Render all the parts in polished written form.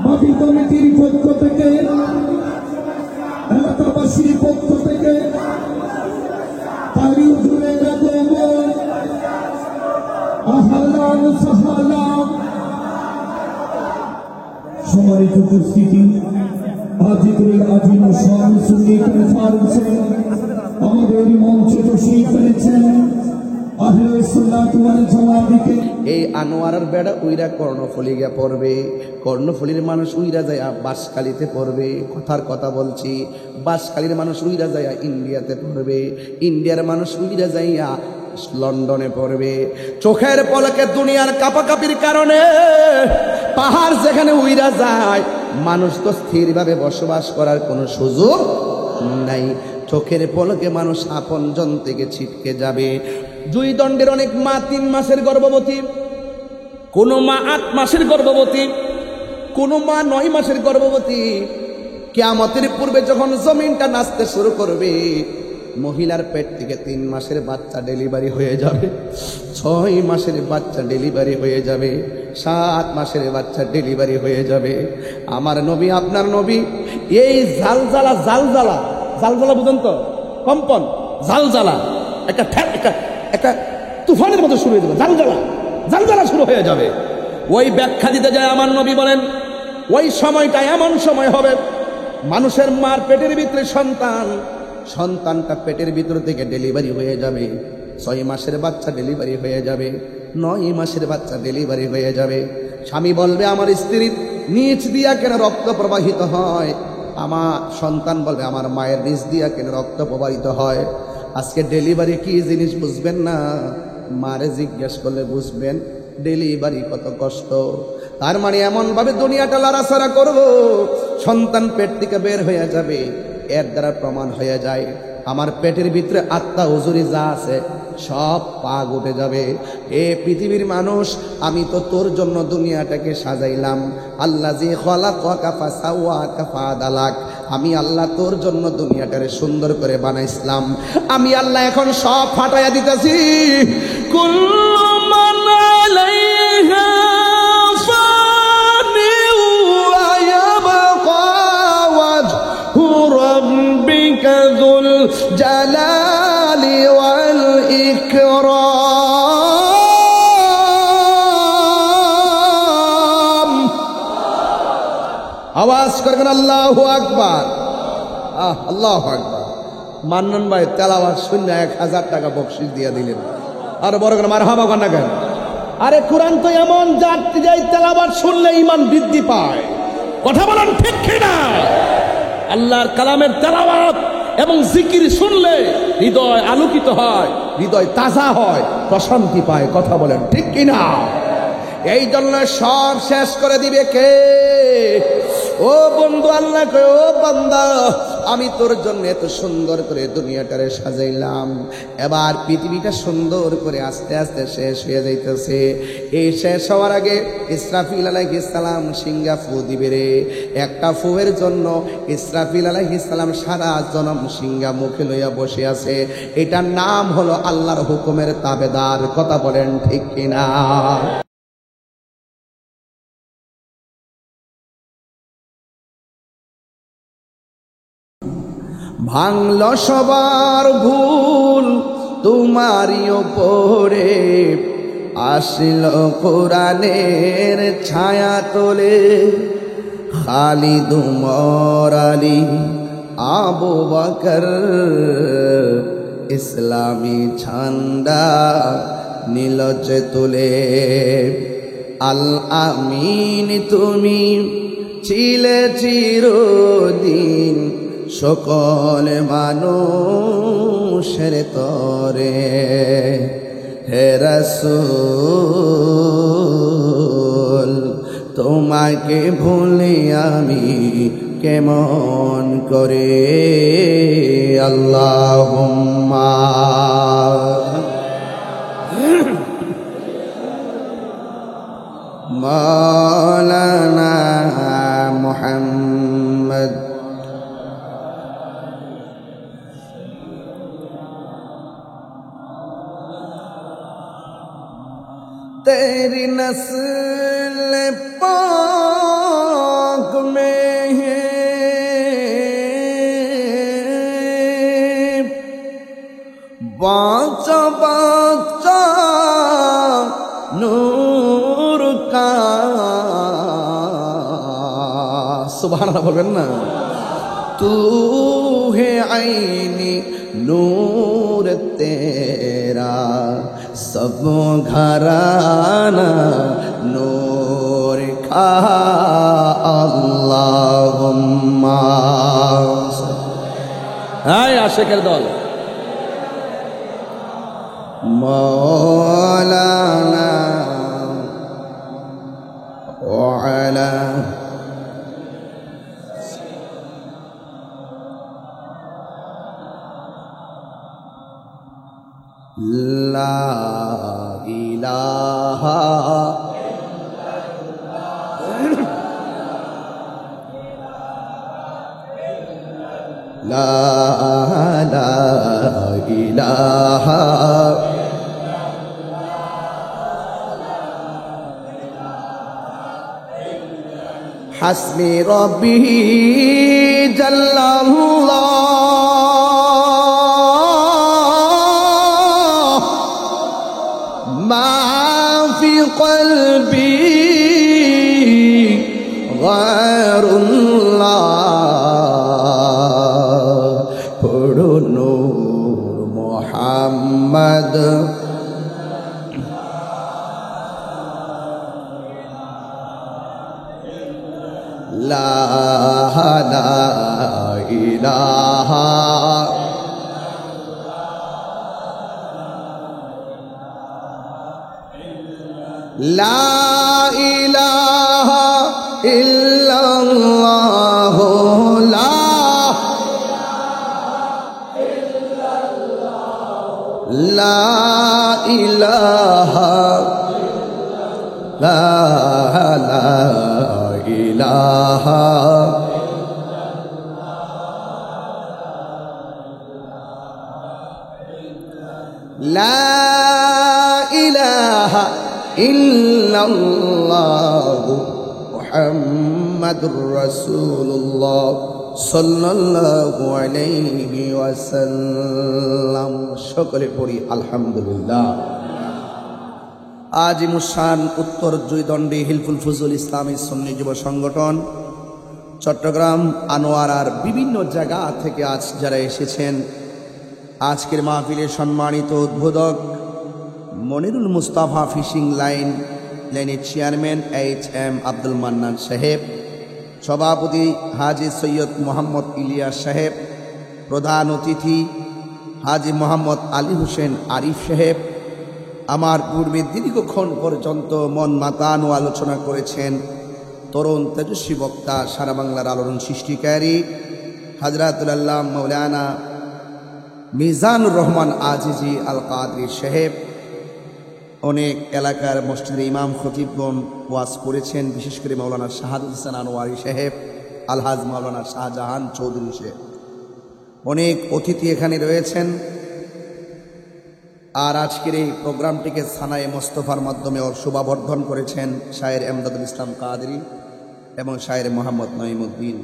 মাহফিল কমিটির পক্ষ থেকে, এলাকাবাসীর পক্ষ থেকে সম্মানিত উপস্থিতি, আজিদুল আজিম সুন্নি কনফারেন্সে আমাদের মঞ্চে তশরিফ এনেছেন আহলে সুন্নাত ওয়াল জামাআতকে। এই আনোয়ারের বেড়া উইরা কর্ণফুলি গিয়া পড়বে, কর্ণফুলির মানুষ উইরা যায় বাঁশখালীতে পড়বে। কথার কথা বলছি, বাঁশখালীর মানুষ উইরা যায় ইন্ডিয়াতে পড়বে, ইন্ডিয়ার মানুষ উইরা যাইয়া লন্ডনে পড়বে। চোখের পলকে দুনিয়ার কাপাকাপির কারণে পাহাড় যেখানে উইরা যায়, মানুষ তো স্থিরভাবে বসবাস করার কোনো সুযোগ নাই। চোখের পলকে মানুষ আপনজন থেকে ছিটকে যাবে। দুই দণ্ডের অনেক মা 3 মাসের গর্ভবতী, কোনো মা 8 মাসের গর্ভবতী, কোনো মা 9 মাসের গর্ভবতী। কিয়ামতের পূর্বে যখন জমিনটা নাচতে শুরু করবে, মহিলার পেট থেকে 3 মাসের বাচ্চা ডেলিভারি হয়ে যাবে, 6 মাসের বাচ্চা ডেলিভারি হয়ে যাবে, 7 মাসের বাচ্চা ডেলিভারি হয়ে যাবে। আমার নবী, আপনার নবী এই জালজালা জালজালা জালজালা বুঝেন তো, কম্পন জালজালা একটা তুফানের মতো শুরু হয়ে যাবে, জালজালা জালজালা শুরু হয়ে যাবে। ওই ব্যাখ্যা দিতে যায় আমার নবী বলেন, ওই সময়টা এমন সময় হবে, মানুষের মার পেটের ভিতরে সন্তানটা পেটের ভিতর থেকে ডেলিভারি হয়ে যাবে, 6 মাসের বাচ্চা ডেলিভারি হয়ে যাবে, 9 মাসের বাচ্চা ডেলিভারি হয়ে যাবে। স্বামী বলবে, আমার স্ত্রীর নিচ দিয়া কেন রক্ত প্রবাহিত হয়? আমার সন্তান বলবে, আমার মায়ের নিচ দিয়া কেন রক্ত প্রবাহিত হয়? আজকে ডেলিভারি কি জিনিস বুঝবেন না, মারে জিজ্ঞেস করলে বুঝবেন ডেলিভারি কত কষ্ট। তার মানে এমনভাবে দুনিয়াটা লড়াছড়া করবো, সন্তান পেট থেকে বের হয়ে যাবে। এর দ্বারা প্রমাণ হয়ে যায় আমার পেটের ভিতরে আত্মা হুজুরি যা আছে সব পাক উঠে যাবে। এ পৃথিবীর মানুষ, আমি তো তোর জন্য দুনিয়াটাকে সাজাইলাম। আল্লাহ জি খালাকাকা ফাসাওয়াকা ফাদালাক, আমি আল্লাহ তোর জন্য দুনিয়াটারে সুন্দর করে বানাইছিলাম। আমি আল্লাহ এখন সব ফাটাইয়া দিতেছি। কুল্লু মান আলাইহা ফানি ওয়া ইয়াবকা ওয়াজহু রাব্বিকা যুল জালালি ওয়াল ইকরাম। আওয়াজ করবেন আল্লাহু আকবার, আল্লাহু আকবার। মান্নান ভাই তেলাওয়াত শুনে 1000 টাকা বকশিশ দিয়ে দিলেন। আর বড় করে মারহাবা কর না কেন? আরে কোরআন তো এমন যাত্রী যায়, তেলাওয়াত শুনলে ঈমান বৃদ্ধি পায়। কথা বলেন ঠিক কিনা? আল্লাহর কালামের তেলাওয়াত এবং জিকির শুনলে হৃদয় আলোকিত হয়, হৃদয় তাজা হয়, প্রশান্তি পায়। কথা বলেন ঠিক কিনা? এই জন্য সব শেষ করে দিবে কে? ও বন্ধু, আল্লাহ কয়, ও বান্দা, আমি তোর জন্য এত সুন্দর করে দুনিয়াটারে সাজাইলাম। এবার পৃথিবীটা সুন্দর করে আস্তে আস্তে শেষ হয়ে যাইতেছে। এই শেষ হওয়ার আগে ইসরাফিল আলাইহিস সালাম সিংহা ফু দিবে রে। একটা ফুয়ের জন্য ইসরাফিল আলাইহিস সালাম সারা জনম সিংহা মুখে লইয়া বসে আছে। এটার নাম হলো আল্লাহর হুকুমের তাবেদার। কথা বলেন ঠিক কিনা? ভাঙল সবার ভুল, তোমারই ওপরে আসিল কোরআনের ছায়া তোলে খালিদ উমর আলী আবু বকর ইসলামী ঝান্ডা নীলচে তুলে আল আমিন তুমি ছিলে চিরদিন সকল মানুষের তরে হে রাসূল তোমাকে ভুলি আমি কেমন করে আল্লাহুম্মা মাওলানা মুহাম্মদ तेरी नस्ल पाक में है बाचा बाचा नूर का सुभान अल्लाह बोलবেন না तू है आईनी नूर तेरा सब घराना नूर का अल्लाहुम्मा हाय आशिकेर दल मौलाना वअला ला इलाहा ला इलाहा हस्बी रब्बी जल्लल्लाह قلبي غير الله پڑھو نور محمد لا إله لا إله إلا الله لا إله لا إله لا إله ইল্লাল্লাহু মুহাম্মাদুর রাসূলুল্লাহ সাল্লাল্লাহু আলাইহি ওয়াসাল্লাম। সকলে পড়ি আলহামদুলিল্লাহ। আজিমুশান উত্তর জয়দণ্ডী হিলফুল ফুজুল ইসলামী সুন্নি যুব সংগঠন চট্টগ্রাম আনোয়ারার বিভিন্ন জায়গা থেকে আজ যারা এসেছেন, আজকের মাহফিলের সম্মানিত উদ্বোধক মনিরুল মুস্তাফা ফিশিং লাইনের চেয়ারম্যান HM আব্দুল মান্নান সাহেব, সভাপতি হাজি সৈয়দ মোহাম্মদ ইলিয়াস সাহেব, প্রধান অতিথি হাজি মোহাম্মদ আলী হোসেন আরিফ সাহেব, আমার পূর্বে দীর্ঘক্ষণ পর্যন্ত মন মাতানো আলোচনা করেছেন তরুণ তেজস্বী বক্তা, সারা বাংলার আলোড়ন সৃষ্টিকারী হযরতুল আল্লাহ মাওলানা মিজানুর রহমান আজিজি আল কাদরি সাহেব। অনেক এলাকার মসজিদের ইমাম খতিবগণ ওয়াজ করেছেন, বিশেষ করে মাওলানা শাহাদুল হাসান আনোয়ারি সাহেব, আলহাজ মাওলানা শাহজাহান চৌধুরী সাহেব। অনেক অতিথি এখানে রয়েছেন। আর আজকের এই প্রোগ্রামটিকে সানায়ে মোস্তফার মাধ্যমে শোভাবর্ধন করেছেন শায়ের এমদাদুল ইসলাম কাদরি এবং শায়ের মোহাম্মদ নঈমউদ্দিন।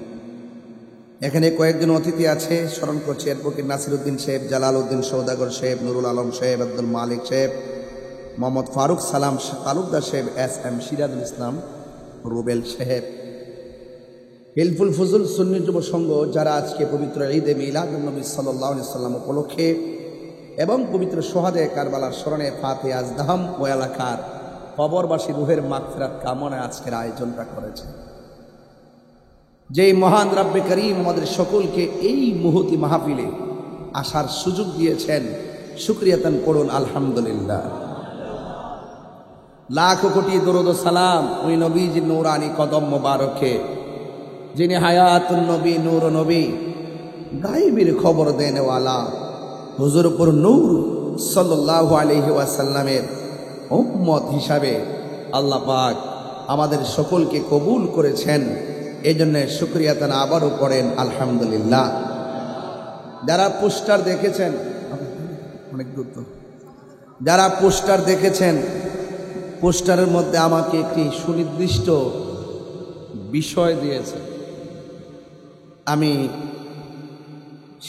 এখানে কয়েকজন অতিথি আছে, স্মরণ করছি অ্যাডভোকেট নাসির উদ্দিন সাহেব, জালাল উদ্দিন সৌদাগর সাহেব, নুরুল আলম সাহেব, আব্দুল মালিক সাহেব, মোহাম্মদ ফারুক সালাম তালুকদার সাহেব, এস সিরাজুল ইসলাম রুবেল সাহেব, হিলফুল ফুজুল সুন্নি যুব সংঘ, যারা আজকে পবিত্র ঈদে মিলাদুন্নবী সাল্লাল্লাহু আলাইহি সাল্লাম উপলক্ষে এবং পবিত্র সোহাদে কারবালার স্মরণে ফাতে আজদাহাম ও এলাকার কবরবাসী রুহের মাগফিরাত কামনায় আজকের আয়োজনটা করেছে। যেই মহান রাব্বে করিম আমাদের সকলকে এই মুহূর্তে মাহফিলে আসার সুযোগ দিয়েছেন, শুকরিয়াতান করুন আলহামদুলিল্লাহ। লাখো কোটি দরুদ ও সালাম ওই নবীজির নূরানি কদম মোবারকে, যিনি হায়াতুন নবী, নূর নবী, গায়েবের খবর দেনেওয়ালা হুজুরপুর নূর সাল্লাল্লাহু আলাইহি ওয়াসাল্লামের উম্মত হিসাবে আল্লাহ পাক আমাদের সকলকে কবুল করেছেন। এই জন্য শুকরিয়াতান আবারও করেন আলহামদুলিল্লাহ। যারা পোস্টার দেখেছেন, অনেক দূর তো, যারা পোস্টার দেখেছেন, পোস্টারের মধ্যে আমাকে একটি সুনির্দিষ্ট বিষয় দিয়েছে। আমি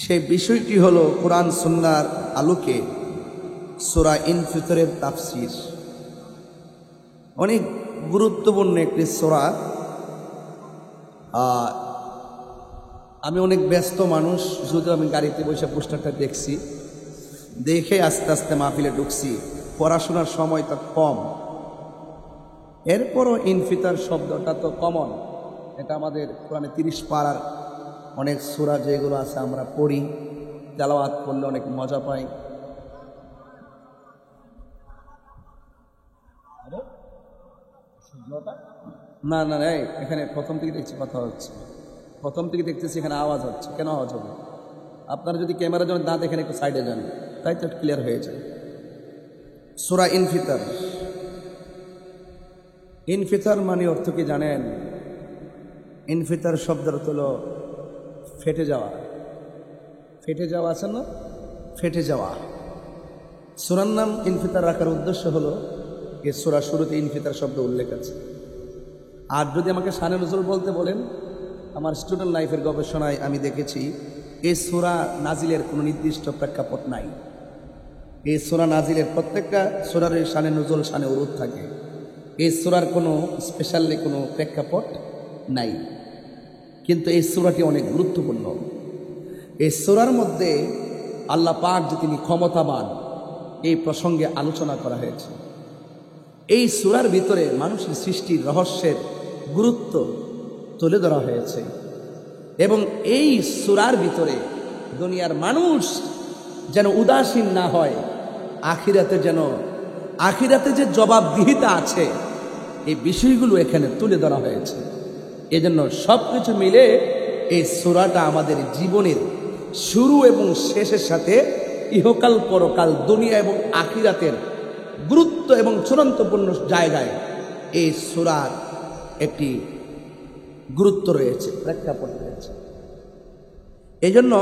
সেই বিষয়টি হলো কোরআন সুন্নাহর আলোকে সূরা ইনফিতরের তাফসীর। অনেক গুরুত্বপূর্ণ একটি সূরা। আমি অনেক ব্যস্ত মানুষ, যদিও আমি গাড়িতে বসে পোস্টারটা দেখছি, দেখে আস্তে আস্তে মাহফিলে ঢুকছি। পড়াশোনার সময় তো কম, এরপরও ইনফিতার শব্দটা তো কমন। এটা আমাদের কোরআনে 30 পারার অনেক সূরা যেগুলো আছে আমরা পড়ি, তেলাওয়াত করলে অনেক মজা পাই। না না এই এখানে প্রথম থেকে দেখছি কথা হচ্ছে, প্রথম থেকে দেখতেছি এখানে আওয়াজ হচ্ছে। কেন আওয়াজ হবে? আপনারা যদি ক্যামেরা যখন না দেখেন একটু সাইডে যান, তাই তো ক্লিয়ার হয়ে যায়। সূরা ইনফিতার। ইনফিতার মানে অর্থ কি জানেন? ইনফিতার শব্দের অর্থ হলো ফেটে যাওয়া। ফেটে যাওয়া আছে না, ফেটে যাওয়া। সূরার নাম ইনফিতার রাখার উদ্দেশ্য হলো এই সূরা শুরুতে ইনফিতার শব্দ উল্লেখ আছে। আর যদি আমাকে শানে নজরুল বলতে বলেন, আমার স্টুডেন্ট লাইফের গবেষণায় আমি দেখেছি এই সূরা নাজিলের কোনো নির্দিষ্ট প্রেক্ষাপট নাই। এই সূরা নাজিলের প্রত্যেকটা সূরার শানে নজরুল, শানে উরুদ থাকে। এই সূরার কোনো স্পেশালি কোনো প্রেক্ষাপট নাই, কিন্তু এই সূরাটি অনেক গুরুত্বপূর্ণ। এই সূরার মধ্যে আল্লাহ পাক যে তিনি ক্ষমতাবান, এই প্রসঙ্গে আলোচনা করা হয়েছে। এই সূরার ভিতরে মানুষের সৃষ্টির রহস্যের গুরুত্ব তুলে ধরা হয়েছে, এবং এই সূরার ভিতরে দুনিয়ার মানুষ যেন উদাসীন না হয়, আখিরাতে যে জবাবদিহিতা আছে, এই বিষয়গুলো এখানে তুলে ধরা হয়েছে। এজন্য সব কিছু মিলে এই সূরাটা আমাদের জীবনের শুরু এবং শেষের সাথে ইহকাল পরকাল, দুনিয়া এবং আখিরাতের গুরুত্ব এবং চূড়ান্তপূর্ণ জায়গায় এই সূরার একটি গুরুত্ব রয়েছে, প্রেক্ষাপট রয়েছে। এই জন্য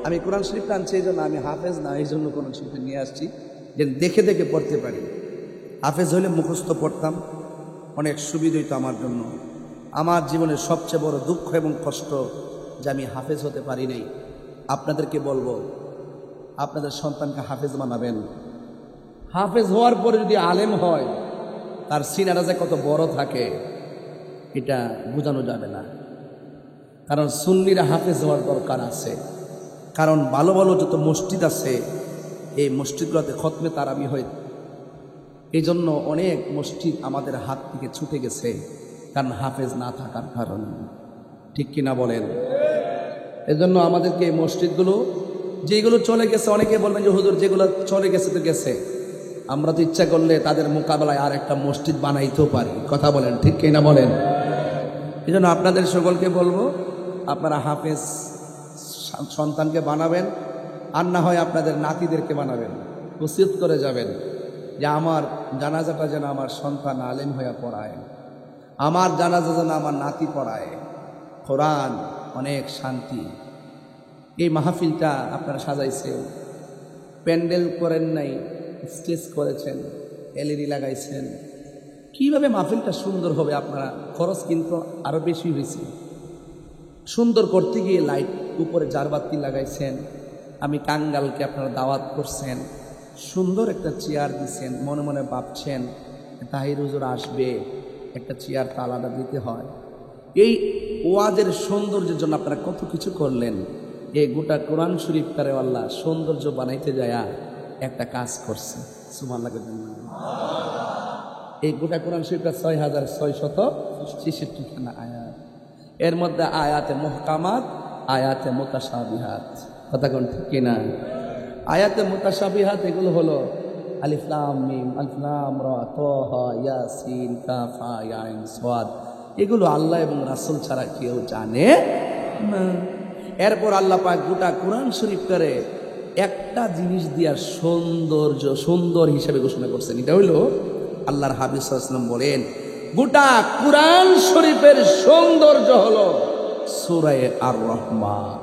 আমি কোরআন শরীফ আনছি, এই জন্য আমি হাফেজ না, এই জন্য কোরআন শরীফ নিয়ে আসছি যে দেখে দেখে পড়তে পারি। হাফেজ হলে মুখস্থ পড়তাম, অনেক সুবিধা হইতো আমার জন্য। আমার জীবনের সবচেয়ে বড় দুঃখ এবং কষ্ট যে আমি হাফেজ হতে পারি নাই। আপনাদেরকে বলবো, আপনাদের সন্তানকে হাফেজ বানাবেন। হাফেজ হওয়ার পরে যদি আলেম হয়, তার সিনাটা যে কত বড় থাকে এটা বোঝানো যাবে না। কারণ সুন্নিরা হাফেজ হওয়ার দরকার আছে। কারণ ভালো ভালো যত মসজিদ আছে, এই মসজিদগুলোতে খতমে তারাবি হয়। এই জন্য অনেক মসজিদ আমাদের হাত থেকে ছুটে গেছে, কারণ হাফেজ না থাকার কারণে। ঠিক কিনা বলেন? এজন্য আমাদেরকে এই মসজিদগুলো যেগুলো চলে গেছে, অনেকে বলবেন যে হুজুর যেগুলো চলে গেছে তো গেছে, আমরা তো ইচ্ছা করলে তাদের মোকাবেলায় আর একটা মসজিদ বানাইতেও পারি। কথা বলেন, ঠিক কিনা বলেন? এই জন্য আপনাদের সকলকে বলবো, আপনারা হাফেজ সন্তানকে বানাবেন, আর না হয় আপনাদের নাতিদেরকে বানাবেন। ওসিয়ত করে যাবেন যে আমার জানাজাটা যেন আমার সন্তান আলেম হয়ে পড়ায়, আমার জানাজা যেন আমার নাতি পড়ায়। কোরআন অনেক শান্তি। এই মাহফিলটা আপনারা সাজাইছেন, প্যান্ডেল করেন নাই, স্টেজ করেছেন, এলইডি লাগাইছেন। কিভাবে মাহফিলটা সুন্দর হবে? আপনারা খরচ কিন্তু আরো বেশি হয়েছে। সুন্দর করতে গিয়ে লাইট উপরে জারবাতি লাগাইছেন, আমি কাঙ্গালকে আপনারা দাওয়াত করছেন, সুন্দর একটা চেয়ার দিছেন, মনে মনে ভাবছেন তাহির হুজুর আসবে, একটা চেয়ার তো আলাদা দিতে হয়। এই ওয়াজের সৌন্দর্যের জন্য আপনারা কত কিছু করলেন। এই গোটা কোরআন শরীফ তারে আল্লাহ সৌন্দর্য বানাইতে যায়া একটা কাজ করছে। সুবহানাল্লাহ। এই গোটা কোরআন শরীফটা 6666 খানা আয়াত, এর মধ্যে আয়াতে মুহকামাত, আয়াতে মুতাশাবিহাত। কথা কোন ঠিক কিনা? আয়াতে মুতাশাবিহাত এগুলো হলো আলিফ লাম মিম, আলিফ লাম রা, তাহা, ইয়াসিন, কাফ, হা, ইয়া আইন, সাদ। এগুলো আল্লাহ এবং রাসূল ছাড়া কেউ জানে না। এরপর আল্লাহ পাক গোটা কোরআন শরীফটারে একটা জিনিস দিয়া সুন্দর হিসেবে ঘোষণা করছেন। এটা হইল আল্লাহর হাবিব সাল্লাল্লাহু আলাইহি ওয়াসাল্লাম বলেন, গোটা কোরআন শরীফের সৌন্দর্য হলো সূরা আর রহমান।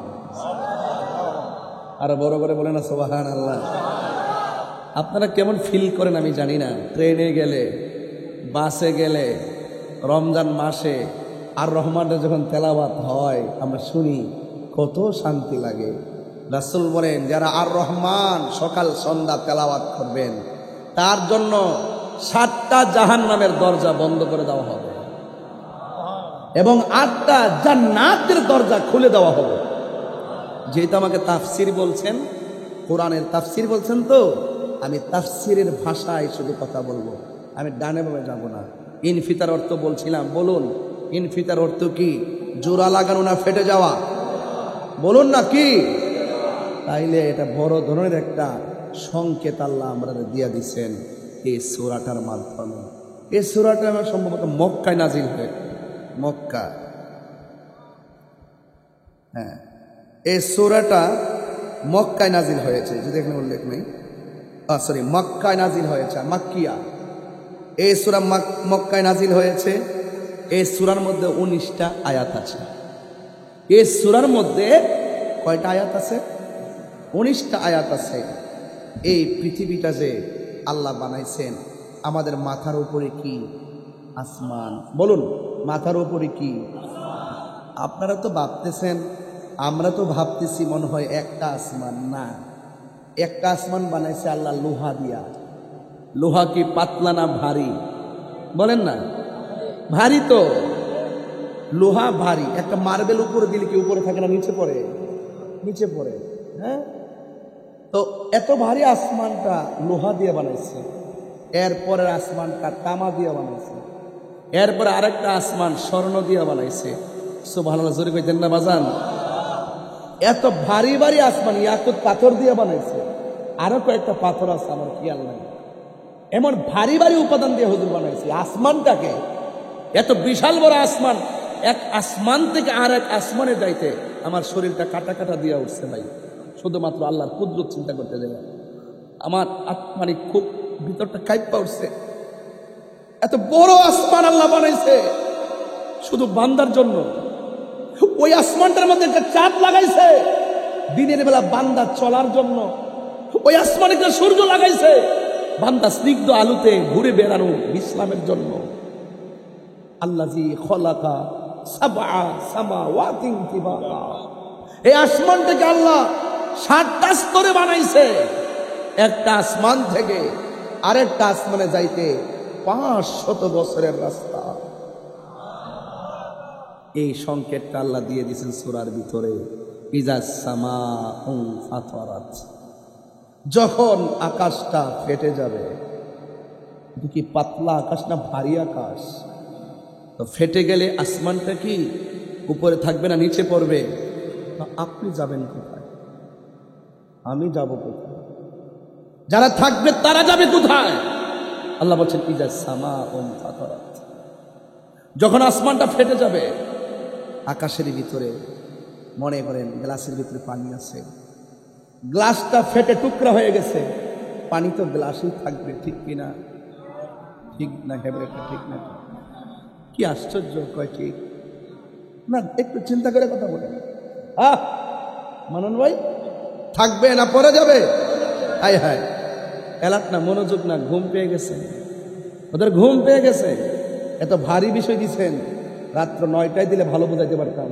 আর বড় করে বলেন না সুবহানাল্লাহ। আপনারা কেমন ফিল করেন আমি জানি না। ট্রেনে গেলে, বাসে গেলে, রমজান মাসে আর রহমানের যখন তেলাওয়াত হয় আমরা শুনি, কত শান্তি লাগে। রাসূল বলেন, যারা আর রহমান সকাল সন্ধ্যা তেলাওয়াত করবেন তার জন্য 7টা জাহান্নামের দরজা বন্ধ করে দেওয়া হবে এবং 8টা জান্নাতের দরজা খুলে দেওয়া হবে। যেহেতু আমাকে তাফসির বলছেন, কোরআনের তাফসির বলছেন, তো আমি তাফসিরের ভাষায় শুধু কথা বলবো, আমি ডানে বামে যাব না। ইনফিতার অর্থ বলছিলাম, বলুন ইনফিতার অর্থ কি? জোড়া লাগানো না ফেটে যাওয়া? বলুন না কি? তাইলে এটা বড় ধরনের একটা সংকেত আল্লাহ আমরা দিয়া দিচ্ছেন এই সূরাটার মাধ্যমে। এই সূরাটা আমার সম্ভবত মক্কায় নাজিল হয়, মক্কা। হ্যাঁ, এই সূরাটা মক্কায় নাজিল হয়েছে, যদি এখানে উল্লেখ নেই, সরি মক্কায় নাজিল হয়েছে, মাক্কিয়া। এই সূরা মক্কায় নাজিল হয়েছে। এই সূরার মধ্যে 19টা আয়াত আছে। এই সূরার মধ্যে কয়টা আয়াত আছে? 19টা আয়াত আছে। এই পৃথিবীটা যে আল্লাহ বানাইছেন, আমাদের মাথার উপরে কি? আসমান। বলুন, মাথার উপরে কি? আপনারা তো ভাবতেছেন, আমরা তো ভাবতেছি মনে হয় একটা আসমান। না, একটা আসমান বানাইছে আল্লাহ লোহা দিয়া। লোহা কি পাতলা না ভারী? বলেন না, ভারী তো। লোহা ভারী। একটা মার্বেল উপরে দিলে কি উপরে থাকে না নিচে পড়ে? নিচে পড়ে। হ্যাঁ, তো এত ভারী আসমানটা লোহা দিয়ে বানাইছে। এরপরের আসমানটা তামা দিয়ে বানাইছে। এরপরে আরেকটা আসমান স্বর্ণ দিয়ে বানাইছে। সুবহানাল্লাহ, জোরে কইতেন না বাজান? এত ভারী ভারী আসমান ইয়াকুত পাথর দিয়ে বানাইছে। আরো কয়েকটা পাথর আছে আমার খেয়াল নাই। এমন ভারী ভারী উপাদান দিয়ে হুজুর বানাইছে আসমানটাকে। এত বিশাল বড় আসমান, এক আসমান থেকে আর এক আসমানে যাইতে আমার শরীরটা কাটা কাটা দিয়ে উঠছে ভাই, শুধুমাত্র আল্লাহর কুদরত চিন্তা করতে যাবে। আমার মানে খুব ভিতরটা কাঁপা উঠছে। এত বড় আসমান আল্লাহ বানাইছে শুধু বান্দার জন্য। ওই আসমানটার মধ্যে একটা চাঁদ লাগাইছে দিনের বেলা বান্দা চলার জন্য। ওই আসমানে একটা সূর্য লাগাইছে বান্দা স্নিগ্ধ আলোতে ঘুরে বেড়ানো বিশ্রামের জন্য। আল্লাযী খলাকা সাবআ সামাওয়াতিন তিবাকা। এই আসমানটাকে আল্লাহ 7টা স্তরে বানাইছে। একটা আসমান থেকে আরেকটা আসমানে যাইতে 500 বছরের রাস্তা। এই সংকেতটা আল্লাহ দিয়ে দিয়েছেন সূরার ভিতরে। ইজা সামাউ ফাতারাত, যখন আকাশটা ফেটে যাবে। এটা কি পাতলা আকাশ না ভারী আকাশ? তো ফেটে গেলে আসমানটা কি উপরে থাকবে না নিচে পড়বে? আপনি যাবেন কোথায়? আমি যাব কোথায়? যারা থাকবে তারা যাবে কোথায়? আল্লাহ বলছেন ইজা সামাউ ফাতারাত, যখন আসমানটা ফেটে যাবে। আকাশের ভিতরে মনে করেন গ্লাসের ভিতরে পানি আছে, গ্লাসটা ফেটে টুকরা হয়ে গেছে, পানি তো গ্লাসেই থাকবে, ঠিক কিনা? ঠিক না? হেবরেটা ঠিক না? কি আশ্চর্য! কয় ঠিক না? একটু চিন্তা করে কথা বলেন। মানন ভাই, থাকবে না পরে যাবে? হায় হায়, এলাট না, মনোযোগ না, ঘুম পেয়ে গেছে ওদের, ঘুম পেয়ে গেছে। এত ভারী বিষয় দিচ্ছেন, রাত্র 9টায় দিলে ভালো বোঝাইতে পারতাম।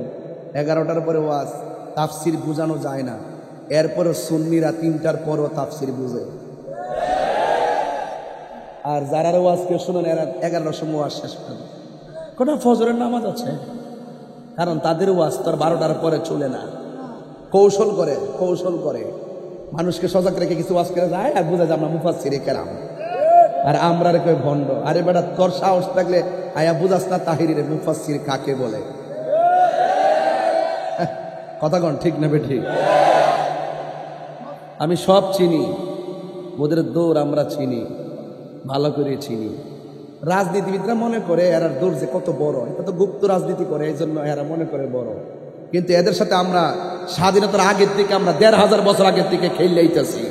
11টার পরে ওয়াজ, তাফসির বোঝানো যায় না। এরপরে সুন্নিরা 3টার পরও তাফসির বুঝে। আর যারা ওয়াজ কেউ শুনেন এরা 11টার সময় ওয়াজ শেষ করে। কোন ফজরের নামাজ আছে, কারণ তাদের ওয়াজ তো 12টার পরে চলে না। কৌশল করে মানুষকে সজাগ রেখে কিছু ওয়াজ করে যায় আর বোঝা যায় আমরা মুফাসসিরে কেরাম, আর আমরা রে কই ভণ্ড। আরে বেটা, তোর সাহস থাকলে আয়া বুঝাস না তাহিরিরে মুফাসসির কাকে বলে? কথা কন ঠিক না বেঠিক? আমি সব চিনি, ওদের দৌড় আমরা চিনি, ভালো করে চিনি। রাজনীতিবিদরা মনে করে এরা দৌড় যে কত বড়, এটা তো গুপ্ত রাজনীতি করে, এই জন্য এরা মনে করে বড়। কিন্তু এদের সাথে আমরা স্বাধীনতার আগের থেকে, আমরা 1500 বছর আগের থেকে খেললেইতেছি।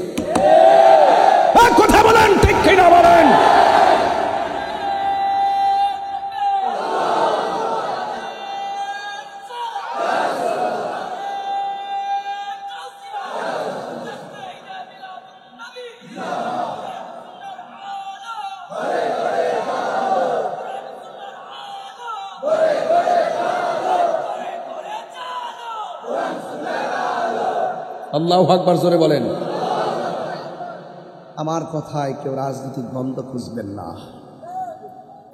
কথা বলেন ঠিক কিনা বলেন? আল্লাহু আকবার, জোরে বলেন। আমার কথায় কেউ রাজনীতির গন্ধ খুঁজবেন না।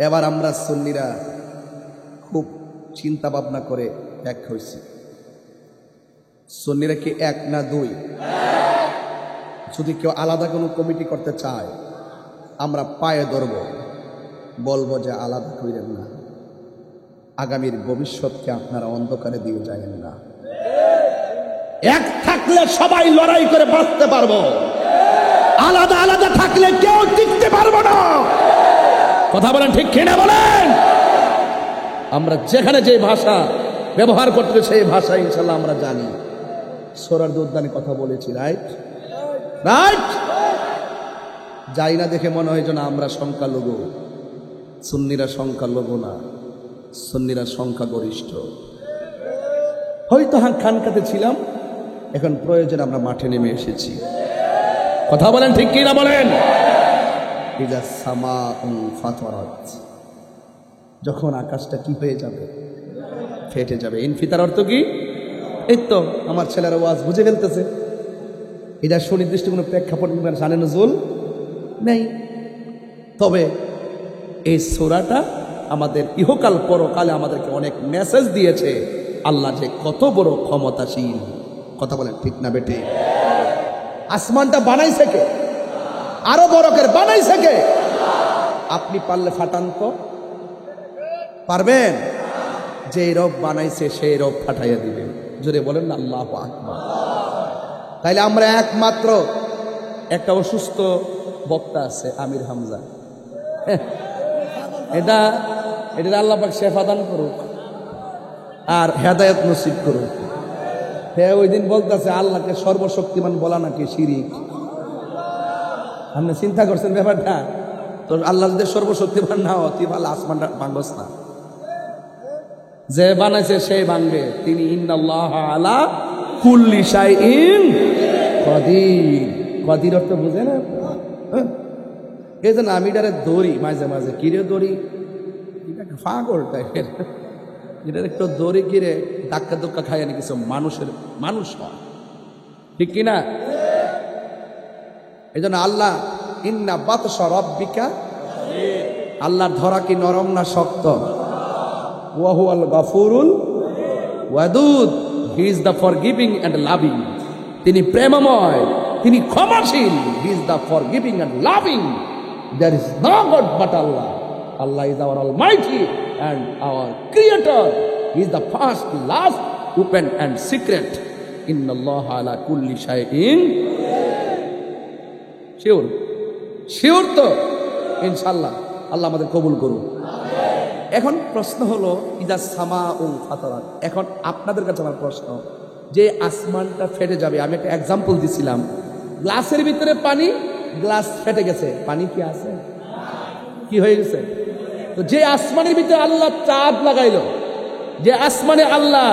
এবার আমরা সুন্নিরা খুব চিন্তা ভাবনা করে এক হয়েছি। সুন্নিরা কি 1 না 2? যদি কেউ আলাদা কোনো কমিটি করতে চায়, আমরা পায়ে ধরব, বলবো যে আলাদা করেন না, আগামীর ভবিষ্যৎকে আপনারা অন্ধকারে দিয়ে যাবেন না। এক থাকলে সবাই লড়াই করে বাঁচতে পারবো, আলাদা আলাদা থাকলে কেউ টিকতে পারবো না। কথা বলেন ঠিক কিনা বলেন? আমরা যেখানে যে ভাষা ব্যবহার করতে সেই ভাষা ইনশাল্লাহ আমরা জানি। সোরার দুদ্দানি কথা বলেছি, রাইট? যাই না দেখে মনে হয় যেন আমরা সংখ্যালঘু। সুন্নিরা সংখ্যালঘু না, সুন্নিরা সংখ্যাগরিষ্ঠ। হয়তো খানকাতে ছিলাম, এখন প্রয়োজনে আমরা মাঠে নেমে এসেছি। কথা বলেন ঠিক কিনা বলেন? যখন আকাশটা কি হয়ে যাবে, ফেটে যাবে। ইনফিতার অর্থ কি? এই তো আমার ছেলেরা ওয়াজ বুঝে ফেলতেছে। এটা সুনির্দিষ্ট কোনো প্রেক্ষাপট জানে নজরুল নেই। তবে এই সূরাটা আমাদের ইহকাল পরকালে আমাদেরকে অনেক মেসেজ দিয়েছে, আল্লাহ যে কত বড় ক্ষমতাশীল। কথা বলেন ঠিক না বেটে? আসমানটা বানাইছে কে? আরো বড় করে বানাইছে কে? আপনি পারলে ফাটান তো পারবেন? যে রব বানাইছে সেই রব ফাটাইয়া দিবেন। জোরে বলেন না আল্লাহু আকবার। তাইলে আমরা একমাত্র একটা অসুস্থ বক্তা আছে, আমির হামজা। এটা আল্লাহ পাক শেফা দান করুক আর হেদায়েত নসিব করুক। হ্যাঁ, ওই দিন বলতেছে আল্লাহকে সর্বশক্তিমান বলা নাকি শিরিক। আপনি চিন্তা করছেন ব্যাপারটা? তো আল্লাহ যদি সর্বশক্তিমান না হতি, ভালো আসমানটা ভাঙস না। যে বানাইছে সেই ভাঙবে। তিনি ইন্নাল্লাহা আলা কুল্লি শাইইন কাদির। কাদির অর্থ বুঝে না? এই যে আমি এটারে দড়ি মাঝে মাঝে, কিরে দড়ি, এটা পাগল টাইপের। এটার একটু দড়ি কিরে ধাক্কা ধক্কা খায় না কিছু মানুষ হয়, ঠিক কিনা? এই জন্য আল্লাহ ইন্না বাতশা রাব্বিকা, আল্লাহর ধরা কি নরম না শক্ত? ওয়া হুয়াল গাফুরুল ওয়াদুদ, he is the forgiving and loving. তিনি প্রেমময়, তিনি ক্ষমাশীল। He is the forgiving and loving. There is no god but Allah. Allah is our Almighty and our Creator. He is the first, last, open and secret. Inna Allah ala kulli shay'in. Sure তো ইনশাআল্লাহ। আল্লাহ আমাদের কবুল করুন। এখন প্রশ্ন হলো ইদা সামাউন ফাতারাত। এখন আপনাদের কাছে আমার প্রশ্ন, যে আসমানটা ফেটে যাবে, আমি একটা এক্সাম্পল দিছিলাম। গ্লাসের ভিতরে পানি, গ্লাস ফেটে গেছে, পানি কি আছে? কি হয়ে গেছে? তো যে আসমানের ভিতরে আল্লাহ চাঁদ লাগাইলো, যে আসমানে আল্লাহ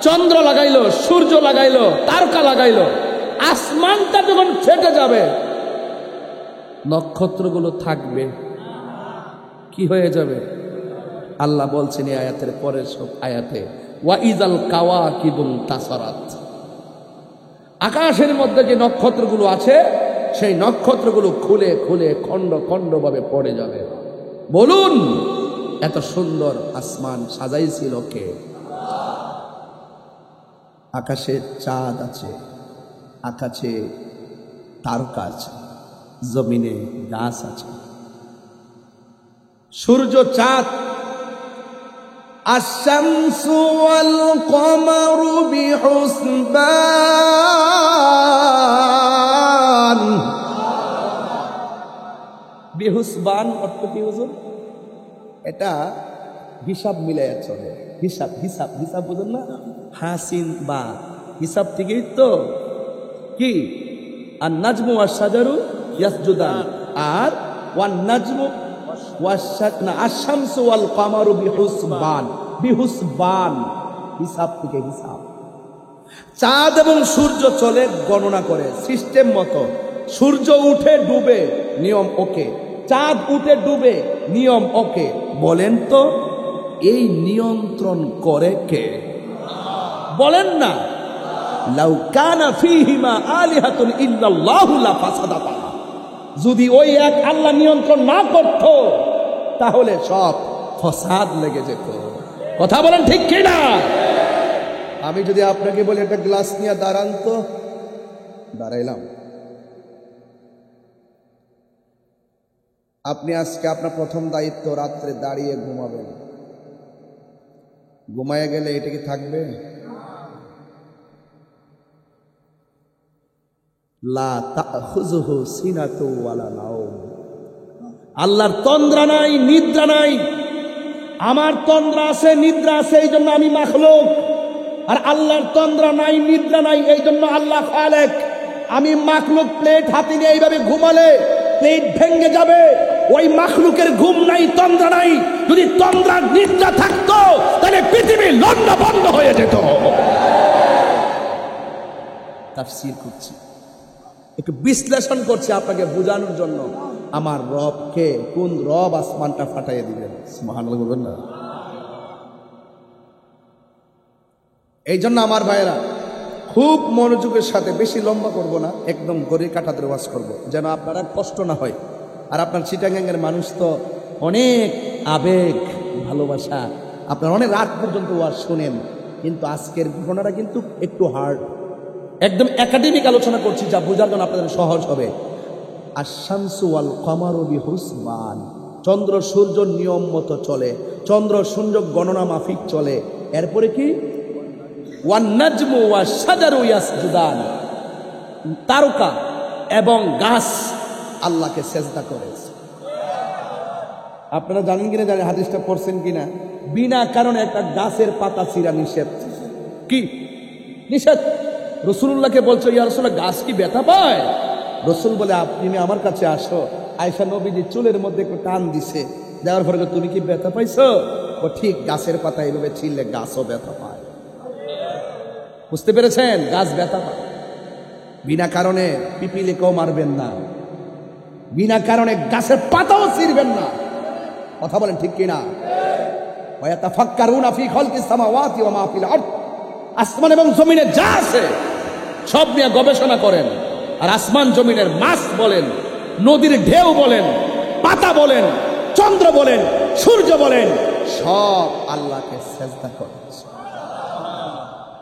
চন্দ্র লাগাইলো, সূর্য লাগাইলো, তারকা লাগাইলো, আসমানটা যখন ফেটে যাবে, নক্ষত্রগুলো থাকবে? কি হয়ে যাবে? আল্লাহ বলছেন এই আয়াতের পরের সব আয়াতে, ওয়া ইজাল কাওয়াকিবুন তাসারাত, আকাশের মধ্যে যে নক্ষত্রগুলো আছে সেই নক্ষত্রগুলো খুলে খুলে খণ্ড খণ্ড ভাবে পড়ে যাবে। বলুন এত সুন্দর আসমান সাজাইছিল কে? আকাশে চাঁদ আছে, আকাশে তারকা আছে, জমিনে গাছ আছে, সূর্য চাঁদ। আশ-শামসু ওয়াল কমারু বিহুসবান। বিহুসবান অর্থ কি হুজুর? এটা হিসাব মিলাইয়া চলে, হিসাব হিসাব হিসাব বুঝুন না, হাসিন বা হিসাব থেকেই তো কি আর নাজমু ওয়াস শাজারু ইয়াসজুদান, আর ওয়ান নাজমু আশ-শামসু ওয়াল কমারু বিহুসবান। বিহুসবান হিসাব থেকে হিসাব। চাঁদ এবং সূর্য চলে গণনা করে সিস্টেম মতো। সূর্য উঠে ডুবে, নিয়ম ওকে। চাঁদ উঠে ডুবে, নিয়ম ওকে। বলেন তো এই নিয়ন্ত্রণ করে কে? বলেন না। লাউ কানা ফীহিমা আলিহাতুন ইল্লাল্লাহু লাফাসাদাতা। যদি ওই এক আল্লাহ নিয়ন্ত্রণ না করত তাহলে সব ফসাদ লেগে যেত। কথা বলেন ঠিক কিনা? আমি যদি আপনাকে বলি একটা গ্লাস নিয়ে দাঁড়ান তো, দাঁড়াইলাম। আপনি আজকে আপনার প্রথম দায়িত্ব রাত্রে দাঁড়িয়ে ঘুমাবেন। ঘুমায় গেলে এটা কি থাকবে? লা তাখুযুহু সিনাতু ওয়ালা নাওম। আল্লাহর তন্দ্রা নাই, নিদ্রা নাই। আমার তন্দ্রা আছে, নিদ্রা আছে, এই জন্য আমি মাখলুক। আর আল্লাহর তন্দ্রা নাই, নিদ্রা নাই, এই জন্য আল্লাহ খালেক। আমি মাখলুক। প্লেট হাতে নিয়ে এইভাবে ঘুমালে প্লেট ভেঙে যাবে। ওই মাখলুকের ঘুম নাই, তন্দ্রা নাই। যদি তন্দ্রা নিদ্রা থাকতো তাহলে পৃথিবী লন্ডা বন্ধ হয়ে যেত। তাফসীর করছি, একটু বিশ্লেষণ করছি আপনাকে বোঝানোর জন্য। আমার রবকে, কোন রব আসমানটা ফাটাইয়া দিবেন? সুবহানাল্লাহ বলবেন না? এই জন্য আমার ভাইয়েরা খুব মনোযোগের সাথে, বেশি লম্বা করব না, একদম ঘড়ির কাঁটাতে ওয়াজ করব যেন আপনারা কষ্ট না হয়। আর আপনার চিটাগাঙ্গের মানুষ তো অনেক আবেগ, ভালোবাসা, আপনারা অনেক রাত পর্যন্ত ওয়াজ শোনেন, কিন্তু আজকের ঘটনাটা কিন্তু একটু হার্ড। একদম একাডেমিক আলোচনা করছি, যা বোঝার জন্য আপনাদের সহজ হবে। আশ-শামসু ওয়াল কমারু বিহুসবান। চন্দ্র সূর্য নিয়ম মতো চলে, চন্দ্র সূর্য গণনা মাফিক চলে। এরপরে কি? One নাজমু wash শাজারু ইয়াসজুদান। তারকা এবং গাছ আল্লাহকে সেজদা করেছে। আপনারা জানেন কিনা জানেন, হাদিসটা পড়ছেন কিনা? বিনা কারণে একটা গাছের পাতা ছিঁড়া নিষেধ। কি নিষেধ? রাসূলুল্লাহকে বলছো, ইয়া রাসূলুল্লাহ গাছ কি ব্যথা পায়? রাসূল বলে, আপনি আমার কাছে আসো। আয়েশা নবীজি চুলের মধ্যে একটু টান দিছে, দেওয়ার পরে তুমি কি ব্যথা পাইছো? ও ঠিক, গাছের পাতা এইভাবে ছিঁড়লে গাছও ব্যথা পায়। বুঝতে পেরেছেন? গাছ ব্যথা পায়। বিনা কারণে পিপিলিকেও মারবেন না, বিনা কারণে গাছের পাতাও ছিঁড়বেন না। কথা বলেন ঠিক কিনা? ওয়া ইয়াতাফাক্কারুনা ফি খালকিস সামাওয়াতি ওয়া মা ফিল আরদ। আসমান এবং জমিনে যা আছে সব নিয়ে গবেষণা করেন। আর আসমান জমিনের মাছ বলেন, নদীর ঢেউ বলেন, পাতা বলেন, চন্দ্র বলেন, সূর্য বলেন, সব আল্লাহকে সেজদা করে।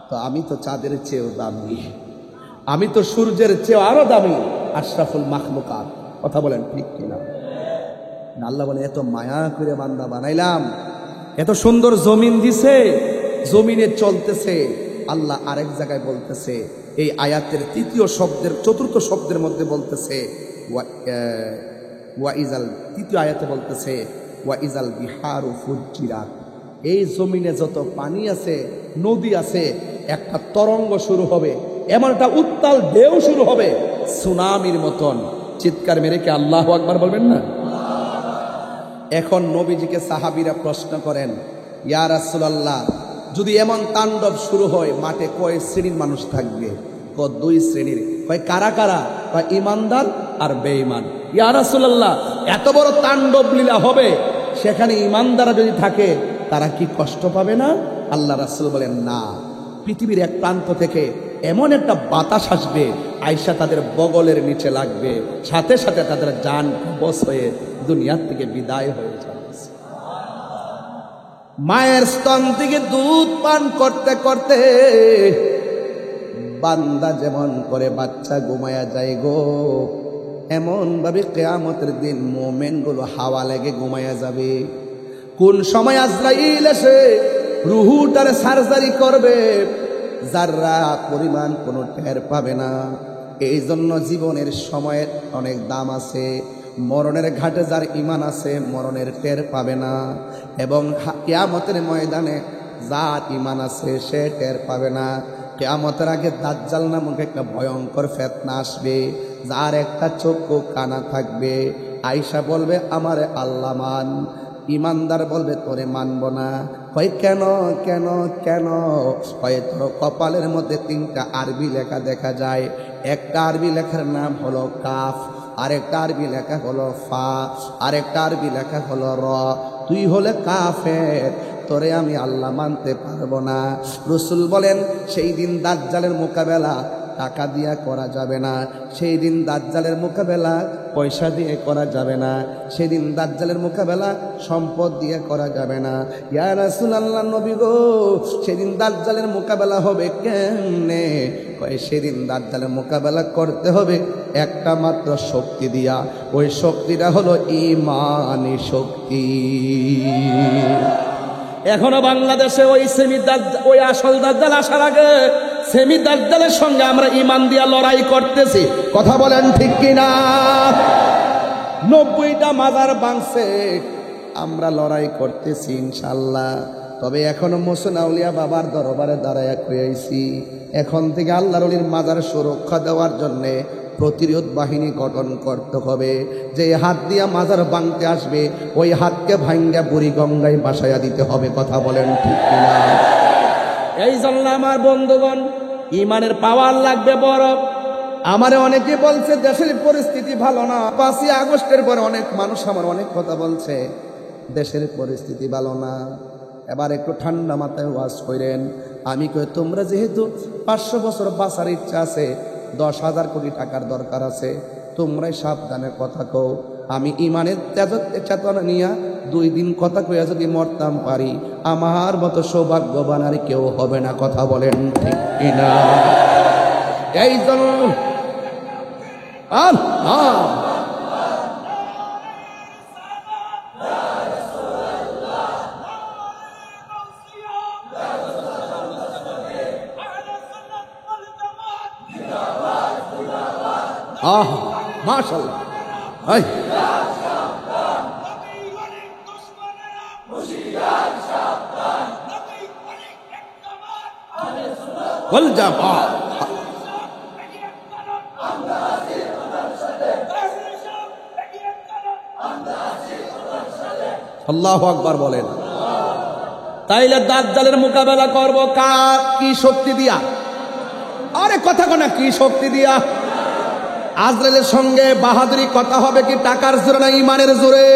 তো আমি তো চাঁদের চেয়েও দামি, আমি তো সূর্যের চেয়েও আরো দামি, আশরাফুল মাখলুকাত। কথা বলেন ঠিক কিনা? আল্লাহ বলে, এত মায়া করে বান্দা বানাইলাম, এত সুন্দর জমিন দিছে, জমিনে চলতেছে। আল্লাহ আরেক জায়গায় বলতেছে, এই আয়াতের চতুর্থ শব্দের মধ্যে বলতেছে, তৃতীয় আয়াতে বলতেছে ওয়া ইজাল বিহারু ফুজ্জিরাত। এই জমিনে যত পানি আছে, নদী আছে, একটা তরঙ্গ শুরু হবে, এমন একটা উত্তাল ঢেউ শুরু হবে সুনামির মতন। চিৎকার মেরে কি আল্লাহু আকবার বলবেন না? এখন নবীজিকে সাহাবীরা প্রশ্ন করেন, ইয়া রাসূলুল্লাহ, যদি এমন তাণ্ডব শুরু হয়, মাঠে কয় শ্রেণীর মানুষ থাকবে? দুই শ্রেণীর। কয় কারা কারা? কয় ইমানদার আর বেঈমান। ইয়া রাসূলুল্লাহ, এত বড় তাণ্ডব লীলা হবে, সেখানে ইমানদাররা যদি থাকে তারা কি কষ্ট পাবে না? আল্লাহ রাসূল বলেন না, পৃথিবীর এক প্রান্ত থেকে এমন একটা বাতাস আসবে, আয়েশা তাদের বগলের নিচে লাগবে, সাথে সাথে তাদের জান কবজ হয়ে দুনিয়ার থেকে বিদায় হয়ে যাবে। মায়ের স্তন থেকে দুধ পান করতে করতে বান্দা যেমন করে বাচ্চা ঘুমায়া যায় গো, এমন ভাবে কিয়ামতের দিন মুমিনগুলো হাওয়া লেগে ঘুমায়া যাবে। কোন সময় আজরাইল এসে রুহুটার সার্জারি করবে, যারা পরিমাণ কোনো টের পাবে না। এই জন্য জীবনের সময়ের অনেক দাম আছে। মরণের ঘাটে যার ঈমান আছে মরণের টের পাবে না, এবং কিয়ামতের ময়দানে যার ঈমান আছে সে টের পাবে না। কিয়ামতের আগে দাজ্জাল নামক একটা ভয়ঙ্কর ফিতনা আসবে, যার একটা চক্ষু কানা থাকবে। আয়েশা বলবে আমারে আল্লাহ মান, ইমানদার বলবে তোরে মানব না। কয় কেন কেন কেন? কয় তোর কপালের মধ্যে 3টা আরবি লেখা দেখা যায়। একটা আরবি লেখার নাম হলো কাফ, আরেকটা আরবি লেখা হলো ফা, আরেকটা আরবি লেখা হলো র। তুই হলে কাফের, তোরে আমি আল্লাহ মানতে পারবো না। রাসূল বলেন সেই দিন দাজ্জালের মোকাবেলা টাকা দিয়া করা যাবে না, সেই দিন দাজ্জালের মোকাবেলা পয়সা দিয়ে করা যাবে না, সেদিন দাজ্জালের মোকাবেলা সম্পদ দিয়ে করা যাবে না। ইয়া রাসূলুল্লাহ নবী গো, সেদিন দাজ্জালের মোকাবেলা হবে কেমনে? কয় সেদিন দাজ্জালের মোকাবেলা করতে হবে একটা মাত্র শক্তি দিয়া, ওই শক্তিটা হলো ঈমানি শক্তি। এখনো বাংলাদেশে ওই আসল দাজ্জাল আসার আগে সেমি দাজ্জালের সঙ্গে আমরা ঈমান দিয়া লড়াই করতেছি। কথা বলেন ঠিক কিনা? 90টা মাজার ভাঙছে, আমরা লড়াই করতেছি ইনশাআল্লাহ। তবে এখনো মুহসিন আউলিয়া বাবার দরবারে দাঁড়ায়া কইছি, এখন থেকে আল্লাহর ওলির মাজার সুরক্ষা দেওয়ার জন্যে প্রতিরোধ বাহিনী গঠন করতে হবে। যে হাত দিয়া মাজার ভাঙতে আসবে ওই হাতকে ভাঙ্গা বুড়ি গঙ্গায় বাসায়া দিতে হবে। কথা বলেন ঠিক কিনা? এই জন্য আমার বন্ধুগণ, ইমানের পাওয়ার লাগবে বড়। আমারে অনেকে বলছে দেশের পরিস্থিতি ভালো না। 5ই আগস্টের পরে অনেক মানুষ আমার অনেক কথা বলছে দেশের পরিস্থিতি ভালো না। এবার একটু ঠান্ডা মাথায় ওয়াজ করেন। আমি কই তোমরা যেহেতু 500 বছর বাঁচার ইচ্ছা আছে, 10,000 কোটি টাকার দরকার আছে, তোমরাই সাবধানের কথা কও। আমি ইমানের চেতনা নিয়ে 2 দিন কথা কইয়া যদি মরতাম পারি, আমার মতো সৌভাগ্যবান আর কেউ হবে না। কথা বলেন ঠিক কিনা? এই জন্য মাশাআল্লাহ। আল্লাহু আকবার বলেন। তাইলে দাজ্জালের মোকাবেলা করব কার কি শক্তি দিয়া? আরে কথা কোনা কি শক্তি দিয়া? আজরাইলের সঙ্গে বাহাদুরি কথা হবে কি টাকার জোরে না ইমানের জোরে?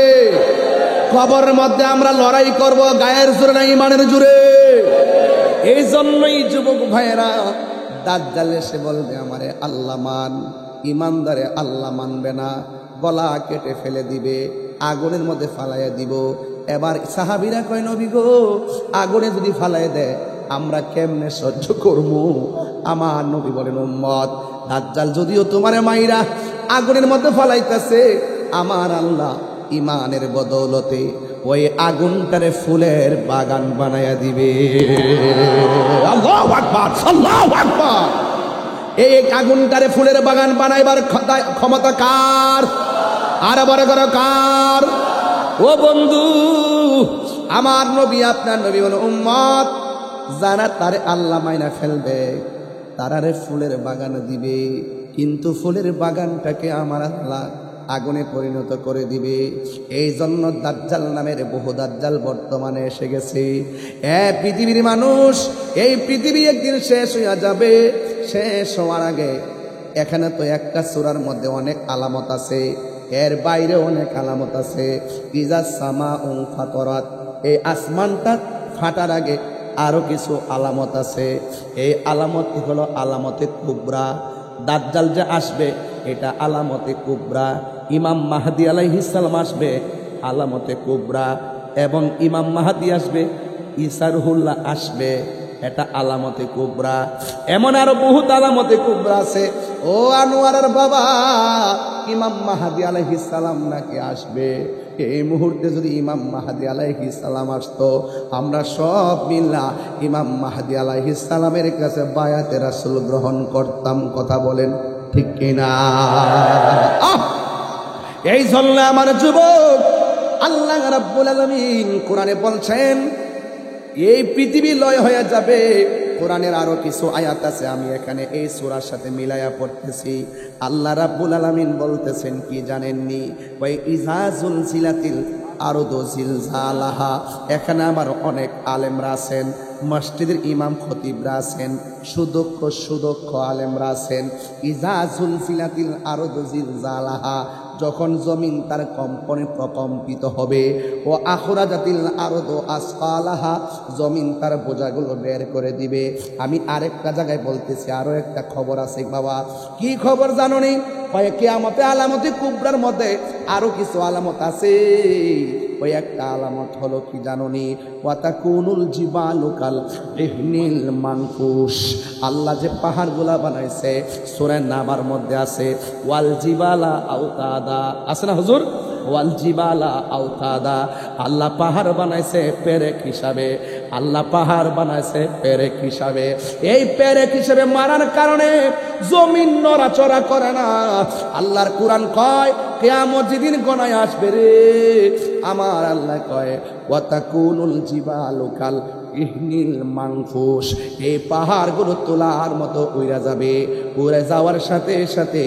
কবরের মধ্যে আমরা লড়াই করব গায়ের জোরে না ইমানের জোরে? এই জন্যই যুবক ভাইয়েরা, দাজ্জাল এসে বলবে আমারে আল্লাহ মান, ইমানদারে আল্লাহ মানবে না, গলা কেটে ফেলে দিবে, আগুনের মধ্যে ফালাইয়া দিব। এবার সাহাবীরা কয় নবী গো, আগুনে যদি ফালাই দেয় আমরা কেমনে সহ্য করব? আমার নবী বলেন উম্মত, দাজ্জাল যদিও তোমারে মাইরা আগুনের মধ্যে ফালাইতেছে, আমার আল্লাহ ইমানের বদৌলতে ওই আগুনটারে ফুলের বাগান বানায়া দিবে। আল্লাহু আকবার, আল্লাহু আকবার। এই আগুনটারে ফুলের বাগান বানাইবার ক্ষমতা কার? আর বড় করে কার? ও বন্ধু, আমার নবী আপনার নবী বলে উম্মত, যারা তারে আল্লাহ মাইনা ফেলবে তারারে ফুলের বাগান দিবে, কিন্তু ফুলের বাগানটাকে আমার আল্লাহ আগুনে পরিণত করে দিবে। এই জন্য দাজ্জাল নামের বহু দাজ্জাল বর্তমানে এসে গেছে। পৃথিবীর মানুষ, এই পৃথিবী একদিন শেষ হইয়া যাবে। শেষ হওয়ার আগে এখানে তো একটা সূরার মধ্যে অনেক আলামত আছে। এর বাইরে অনেক আলামত আছে। ইজা সামা ফাতরাত, এই আসমানটা ফাটার আগে আরো কিছু আলামত আছে। এই আলামতটি হলো আলামতে কুবরা। দাজ্জাল যে আসবে এটা আলামতে কুবরা। ইমাম মাহদী আলাইহিস সালাম আসবে আলামতে কুবরা, এবং ইমাম মাহদী আসবে, ঈসা রুহুল্লাহ আসবে, এটা আলামতে কুবরা। এমন আরো বহুত আলামতে কুবরা আছে। ও আনোয়ারের বাবা, ইমাম মাহদী আলাইহিস সালাম নাকি আসবে। এই মুহূর্তে যদি ইমাম মাহদী আলাইহিস সালাম আসতো, আমরা সব মিল্লা ইমাম মাহদী আলাইহিস সালামের কাছে বায়াতে রাসূল গ্রহণ করতাম। কথা বলেন ঠিক কিনা? এই জন্য আমার যুবক, আল্লাহ রাব্বুল আলামিন কোরআনে বলছেন এই পৃথিবী লয় হয়ে যাবে। কোরআনের আরো কিছু আয়াত আছে, আমি এখানে এই সূরার সাথে মিলায়া পড়তেছি। আল্লাহ রাব্বুল আলামিন বলতেছেন কি জানেননি? ওই ইজা জুলজিলাতিল আরদু জিলজালাহা। এখানে আমার অনেক আলেমরা আছেন, মসজিদের ইমাম খতিবরা আছেন, সুদক্ষ আলেমরা আছেন। ইজা জুলজিলাতিল আরদু জিলজালাহা, যখন জমিন তার কম্পনে প্রকম্পিত হবে। ও আখরাজাতিল আরদু আসফালাহা, জমিন তার বোঝাগুলো বের করে দিবে। আমি আরেকটা জায়গায় বলতেছি, আরো একটা খবর আছে বাবা। কি খবর জানো নি? কিয়ামতে আলামতে কুবরার মধ্যে আরো কিছু আলামত আছে। ওই একটা আলামত হলো কি জানো নি? ওয়াতাকুনুল জিবালু কাল ইহনিল মানফুস। আল্লাহ যে পাহাড়গুলা বানাইছে, সূরা নাবার মধ্যে আছে ওয়াল জিবালা আওতাদা, আছে না হুজুর? ওয়াল জিবালা আওতাদা। আল্লাহ পাহাড় বানাইছে পেরেক হিসাবে। আল্লাহ পাহাড় বানাইছে পেরেক হিসাবে। এই পেরেক হিসাবে মারার কারণে জমিন নড়াচড়া করে না। আল্লাহর কোরআন কয় কিয়ামত যেদিন গণায় আসবে রে, আমার আল্লাহ কয় ওয়াতাকুনুল জিবালু কাল ইহনিল মানফুস। এই পাহাড়গুলো তোলার মতো উড়ে যাবে। উড়ে যাওয়ার সাথে সাথে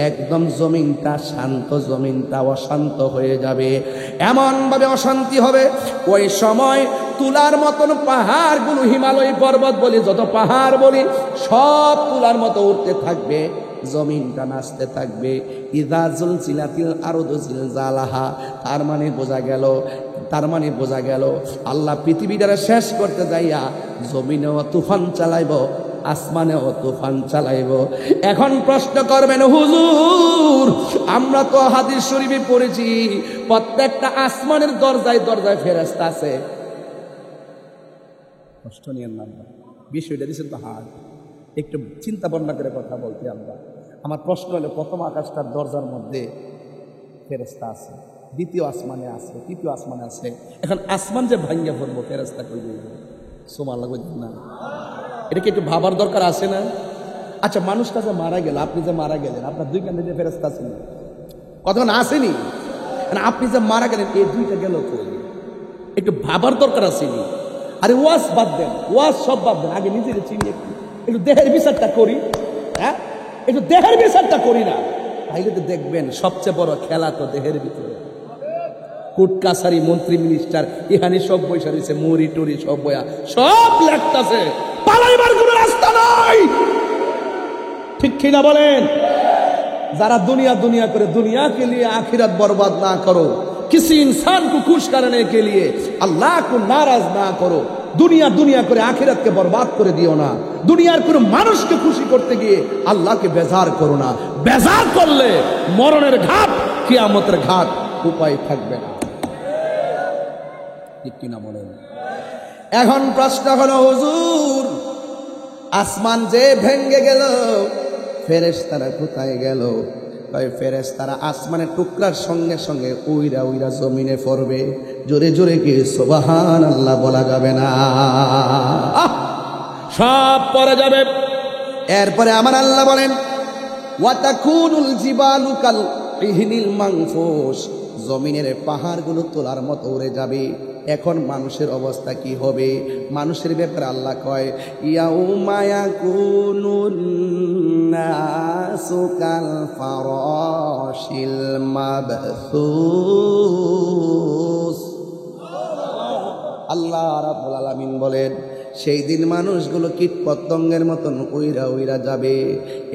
একদম জমিনটা শান্ত, জমিনটা অশান্ত হয়ে যাবে। এমনভাবে অশান্তি হবে, ওই সময় তুলার মতন পাহাড়গুলো, হিমালয় পর্বত বলি, যত পাহাড় বলি, সব তুলার মতো উঠতে থাকবে, জমিনটা নাচতে থাকবে। ইযা জুলজিলাতিল আরদু জিলজালাহা। তার মানে বোঝা গেল আল্লাহ পৃথিবীটারে শেষ করতে যাইয়া জমিনেও তুফান চালাইব, আসমানেও তুফান চালাইব। এখন প্রশ্ন করবেন হুজুর, আমরা তো হাদিস শরীফে পড়েছি প্রত্যেকটা আসমানের দরজায় দরজায় ফেরেশতা আছে। কষ্ট নিয়েন না, বিষয়টা দিচ্ছেন তো হাত, একটু চিন্তা ভাবনা করে কথা বলতে। আমার প্রশ্ন হলো, প্রথম আকাশটার দরজার মধ্যে ফেরেশতা আছে, দ্বিতীয় আসমানে আছে, তৃতীয় আসমানে আছে। এখন আসমান যে ভাঙ্গা পড়বো, ফেরেশতা কই দিব? সুবহানাল্লাহ কইতেন না? এটা কি একটু ভাবার দরকার আছে না? আচ্ছা, মানুষটা যে মারা গেল, আপনি যে মারা গেলেন, আপনার দুই কাঁধে যে ফেরেশতা আছেন, কতক্ষণ আসেনি? আপনি যে মারা গেলেন, এই দুইটা গেল কই? একটু ভাবার দরকার আসেনি? আরে ওয়াজ বাদ দেন, ওয়াজ সব বাদ দেন, আগে নিজের চিনি, একটু দেহের বিচারটা করি। হ্যাঁ, একটু দেহের বিচারটা করি না, তাইলে তো দেখবেন সবচেয়ে বড় খেলা তো দেহের ভিতরে। কোর্ট কাছারি, মন্ত্রী, মিনিস্টার, ইহানি সব বৈশা রয়েছে, মুড়ি টুরি সব বয়া, সব লেখতাছে, পালাইবার কোনো রাস্তা নাই। ঠিক কিনা বলেন? যারা দুনিয়া দুনিয়া করে, दुनिया के लिए आखिरत बर्बाद ना करो, किसी इंसान को खुश करने के लिए अल्लाह को नाराज ना करो। दुनिया दुनिया করে আখিরাতকে বরবাদ করে দিও না। দুনিয়ার কোনো মানুষকে খুশি করতে গিয়ে আল্লাহকে বেজার করো না। বেজার করলে মরণের ঘাট, কিয়ামতের ঘাট, উপায় থাকবে না। ঠিক কিনা বলেন? এখন প্রশ্ন হলো, হুজুর আসমান যে ভেঙে গেল, ফেরেশতারা কোথায় গেল? ফেরেশতারা আসমানের টুকরার সঙ্গে সঙ্গে উইরা উইরা জমিনে পড়বে। জোরে জোরে কি সুবহানাল্লাহ বলা যাবে না? সব পড়ে যাবে। এরপরে আমার আল্লাহ বলেন ওয়াতাকুনুল জিবালু কাল ইহনিল মানফুস, জমিনের পাহাড়গুলো তোলার মতো উড়ে যাবে। এখন মানুষের অবস্থা কি হবে? মানুষের ব্যাপারে আল্লাহ কয় ইয়াউমা ইয়াকুনুন নাসু কাল ফারাশিল মাবসুস। আল্লাহ রাব্বুল আলামিন বলেন সেই দিন মানুষগুলো কীট পতঙ্গের মতন উইরা উইরা যাবে।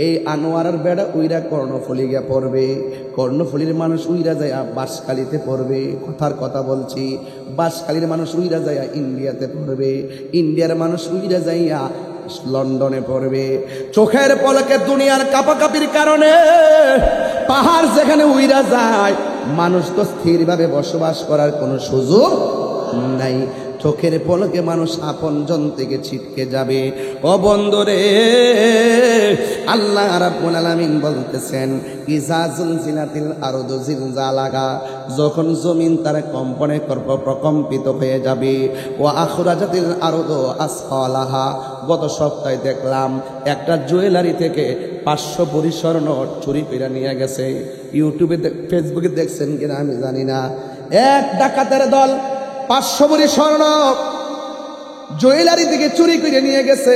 এই আনোয়ারার বেড়া উইরা কর্ণফুলি গিয়া পড়বে, কর্ণফুলির মানুষ উইরা যায় বাঁশখালীতে পড়বে। কথার কথা বলছি, বাঁশখালীর মানুষ উইরা যায় ইন্ডিয়াতে পড়বে, ইন্ডিয়ার মানুষ উইরা যাইয়া লন্ডনে পড়বে। চোখের পলকে দুনিয়ার কাপাকাপির কারণে পাহাড় যেখানে উইরা যায়, মানুষ তো স্থিরভাবে বসবাস করার কোনো সুযোগ নাই। চোখের পলকে মানুষ আপনজন থেকে ছিটকে যাবে। ও বন্ধুরে, আল্লাহ রাব্বুল আলামিন বলতেছেন, ইজা জুলজিলাতিল আরদু জিলজালাহা, যখন জমিন তার কম্পনে প্রকম্পিত হয়ে যাবে। ওয়া আখরাজাতিল আরদু আসকালাহা, গত সপ্তাহে দেখলাম একটা জুয়েলারি থেকে 500 ভরি স্বর্ণ চুরি করে নিয়ে গেছে। ইউটিউবে ফেসবুকে দেখছেন কিনা আমি জানি না। এক ডাকাতের দল 500 ভরি স্বর্ণ জুয়েলারি থেকে চুরি করে নিয়ে গেছে,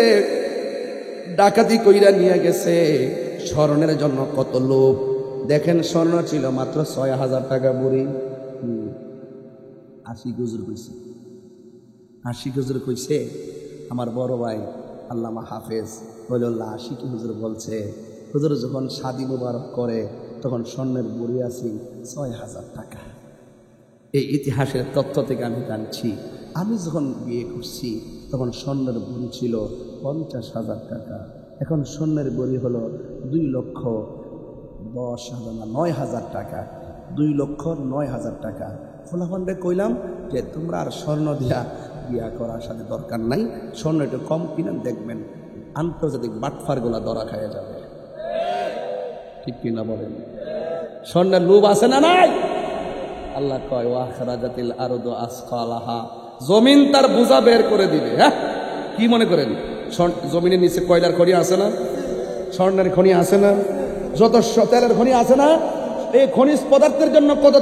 ডাকাতি কইরা নিয়ে গেছে। স্বর্ণের জন্য কত লোভ দেখেন। স্বর্ণ ছিল মাত্র 6000 টাকা ভরি। 80 গজর কইছে, 80 গজর কইছে। আমার বড় ভাই আল্লামা হাফেজ ওয়ালিউল্লাহ আশিকি হুজুর বলছে, হুজুর যখন শাদি মুবারক করে তখন স্বর্ণের ভরি আছে 6000 টাকা। এই ইতিহাসের তথ্য থেকে আমি জানছি, আমি যখন বিয়ে করছি তখন স্বর্ণের ভরি ছিল 50,000 টাকা। এখন স্বর্ণের ভরি হলো 2,10,000 টাকা, 2,09,000 টাকা। ফোলাফান্ডে কইলাম যে তোমরা আর স্বর্ণ দিয়া বিয়া করার সাথে দরকার নাই, স্বর্ণ একটু কম কিনেন, দেখবেন আন্তর্জাতিক বাটফারগুলা ধরা খাইয়া যাবে। ঠিক কিনা বলেন? স্বর্ণের লোভ আছে না নাই? আল্লাহ কয়, ওয়া আখরাজাতিল আরদু আসকালাহা, জমিন তার বোঝা বের করে দিবে। হ্যাঁ, কি মনে করেন জমিনের নিচে কয়লার খনি আছে না, স্বর্ণের খনি আছে না, যত তেলের খনি আছে না? এই খনিজ পদার্থের জন্য কত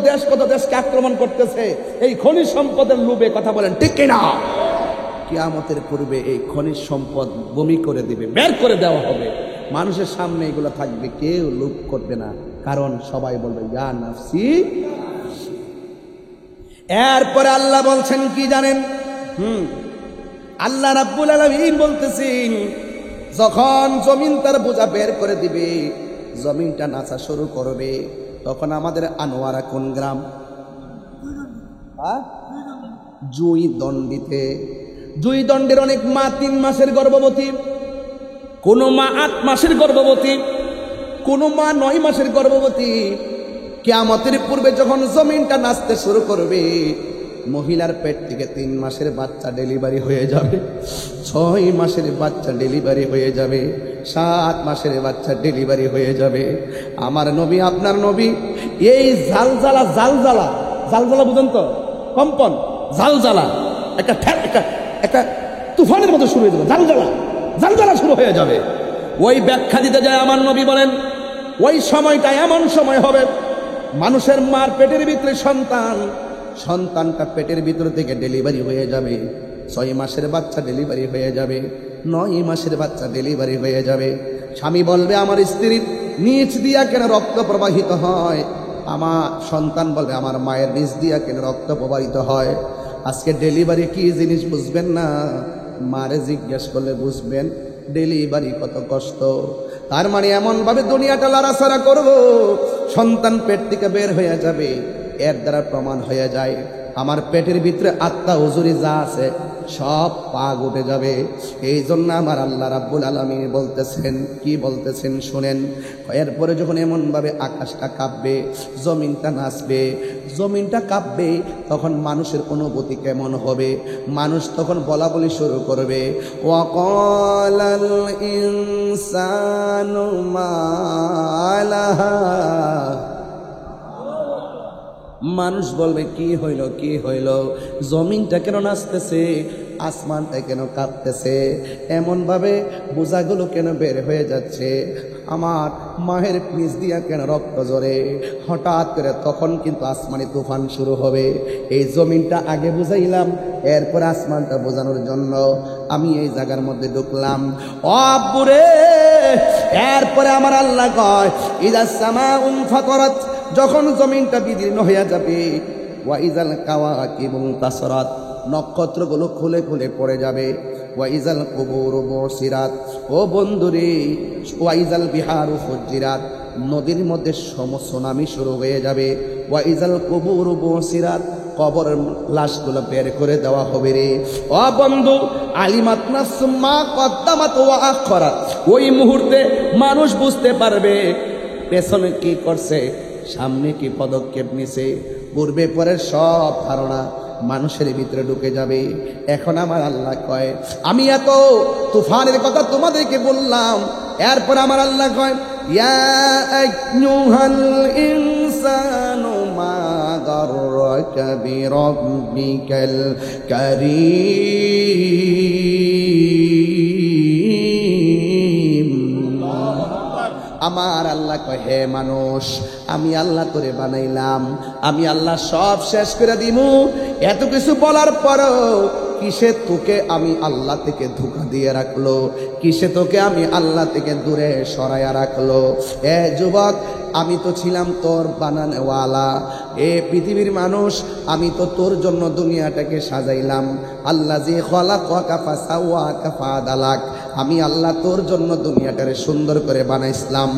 দেশকে আক্রমণ করতেছে এই খনিজ সম্পদের লোভে। কথা বলেন ঠিক কিনা? কিয়ামতের পূর্বে এই খনিজ সম্পদ বমি করে দিবে, বের করে দেওয়া হবে। মানুষের সামনে এগুলো থাকবে, কেউ লোভ করবে না, কারণ সবাই বলবে ইয়া নাফসি। এরপরে আল্লাহ বলছেন কি জানেন? আল্লাহ রাব্বুল আলামিন বলতেছেন, যখন জমিন তার বোঝা বের করে দিবে, জমিনটা নাচা শুরু করবে, তখন আমাদের আনোয়ারা কোন গ্রাম? জুই দণ্ডিতে। জুই দণ্ডের অনেক মা 3 মাসের গর্ভবতী, কোন মা 8 মাসের গর্ভবতী, কোন মা 9 মাসের গর্ভবতী। কিয়ামতের পূর্বে যখন জমিনটা নাচতে শুরু করবে, মহিলার পেট থেকে 3 মাসের বাচ্চা ডেলিভারি হয়ে যাবে, 6 মাসের বাচ্চা ডেলিভারি হয়ে যাবে, 7 মাসের বাচ্চা ডেলিভারি হয়ে যাবে। আমার নবী, আপনার নবী এই জালজালা বুঝেন তো? কম্পন, জালজালা একটা তুফানের মতো শুরু হয়ে যাবে, জালজালা শুরু হয়ে যাবে। ওই ব্যাখ্যা দিতে যায় আমার নবী বলেন, ওই সময়টা এমন সময় হবে, মানুষের মার পেটের ভিতরে সন্তানটা পেটের ভিতর থেকে ডেলিভারি হয়ে যাবে, 6 মাসের বাচ্চা ডেলিভারি হয়ে যাবে, 9 মাসের বাচ্চা ডেলিভারি হয়ে যাবে। স্বামী বলবে, আমার স্ত্রীর নিচ দিয়া কেন রক্ত প্রবাহিত হয়? আমার সন্তান বলবে, আমার মায়ের নিচ দিয়া কেন রক্ত প্রবাহিত হয়? আজকে ডেলিভারি কি জিনিস বুঝবেন না, মারে জিজ্ঞেস করলে বুঝবেন ডেলিভারি কত কষ্ট। তার মানে এমনভাবে দুনিয়াটা লাড়াছাড়া করবো, সন্তান পেট থেকে বের হয়ে যাবে। এর দ্বারা প্রমাণ হয়ে যায় আমার পেটের ভিতরে আত্মা হুজুরি যা আছে সব পাক উঠে যাবে। এই জন্য আমার আল্লাহ রাব্বুল আলামিন বলতেছেন, কি বলতেছেন শুনেন। এরপরে যখন এমনভাবে আকাশটা কাঁপবে, জমিনটা নাচবে, জমিনটা কাঁপবে, তখন মানুষের অনুভূতি কেমন হবে? মানুষ তখন বলা বলি শুরু করবে, ওয়াকালাল ইনসানু মা লাহা। মানুষ বলবে, কি হইল, জমিনটা কেন নাচতেছে, আসমানটা কেন কাঁপতেছে, এমনভাবে বোঝাগুলো কেন বের হয়ে যাচ্ছে, আমার মায়ের নিচ দিয়া কেন রক্ত ঝরে? হঠাৎ করে তখন কিন্তু আসমানি তুফান শুরু হবে। এই জমিনটা আগে বুঝাইলাম, এরপর আসমানটা বোঝানোর জন্য আমি এই জায়গার মধ্যে ঢুকলাম। অপুরে এরপরে আমার আল্লাহ কয়, ইদাস সামাউন ফাতারাত, যখন জমিনটা বিদীর্ণ হয়ে যাবে, ওয়া ইজাল কাওয়াকিবু তাসরাত, নক্ষত্রগুলো খুলে খুলে পড়ে যাবে। ওয়াইজাল কুবুরু বুসিরাত, ও বন্ধুরে ওয়াইজাল বিহারু ফুজ্জিরাত, নদীর মধ্যে সুনামি শুরু হয়ে যাবে। ওয়াইজাল কুবুরু বুসিরাত, কবরের লাশগুলো বের করে দেওয়া হবে রে। ও বন্ধু, আলিমাত নাফসুম মা কদ্দামাত ওয়া আখরাত, ওই মুহূর্তে মানুষ বুঝতে পারবে পেছনে কি করছে, সামনে কি পদক্ষেপ নিছে, পূর্বে পরে সব ধারণা মানুষের ভিতরে ঢুকে যাবে। এখন আমার আল্লাহ কয়, আমি এত তুফানের কথা তোমাদেরকে বললাম, এরপর আমার আল্লাহ কয়, ইয়া আইয়ুহাল ইনসানু মা গাররাকা বিরাব্বিকাল কারীম। আমার আল্লাহ কয়, হে মানুষ, আমি আল্লাহ তোরে বানাইলাম, আমি আল্লাহ সব শেষ করে দিমু। এত কিছু বলার পরও কিসে তোকে আমি আল্লাহ থেকে ধোঁকা দিয়ে রাখলো, কিসে তোকে আমি আল্লাহ থেকে দূরে সরাইয়া রাখলো। এ যুবক, আমি তো ছিলাম তোর বানানোওয়ালা, এ পৃথিবীর মানুষ, আমি তো তোর জন্য দুনিয়াটাকে সাজাইলাম। আল্লাহ যে খালাকাকা ফাসাওয়াকা ফাআদালাক, আমি আল্লাহ তোর জন্য দুনিয়াটারে সুন্দর করে বানাইছিলাম।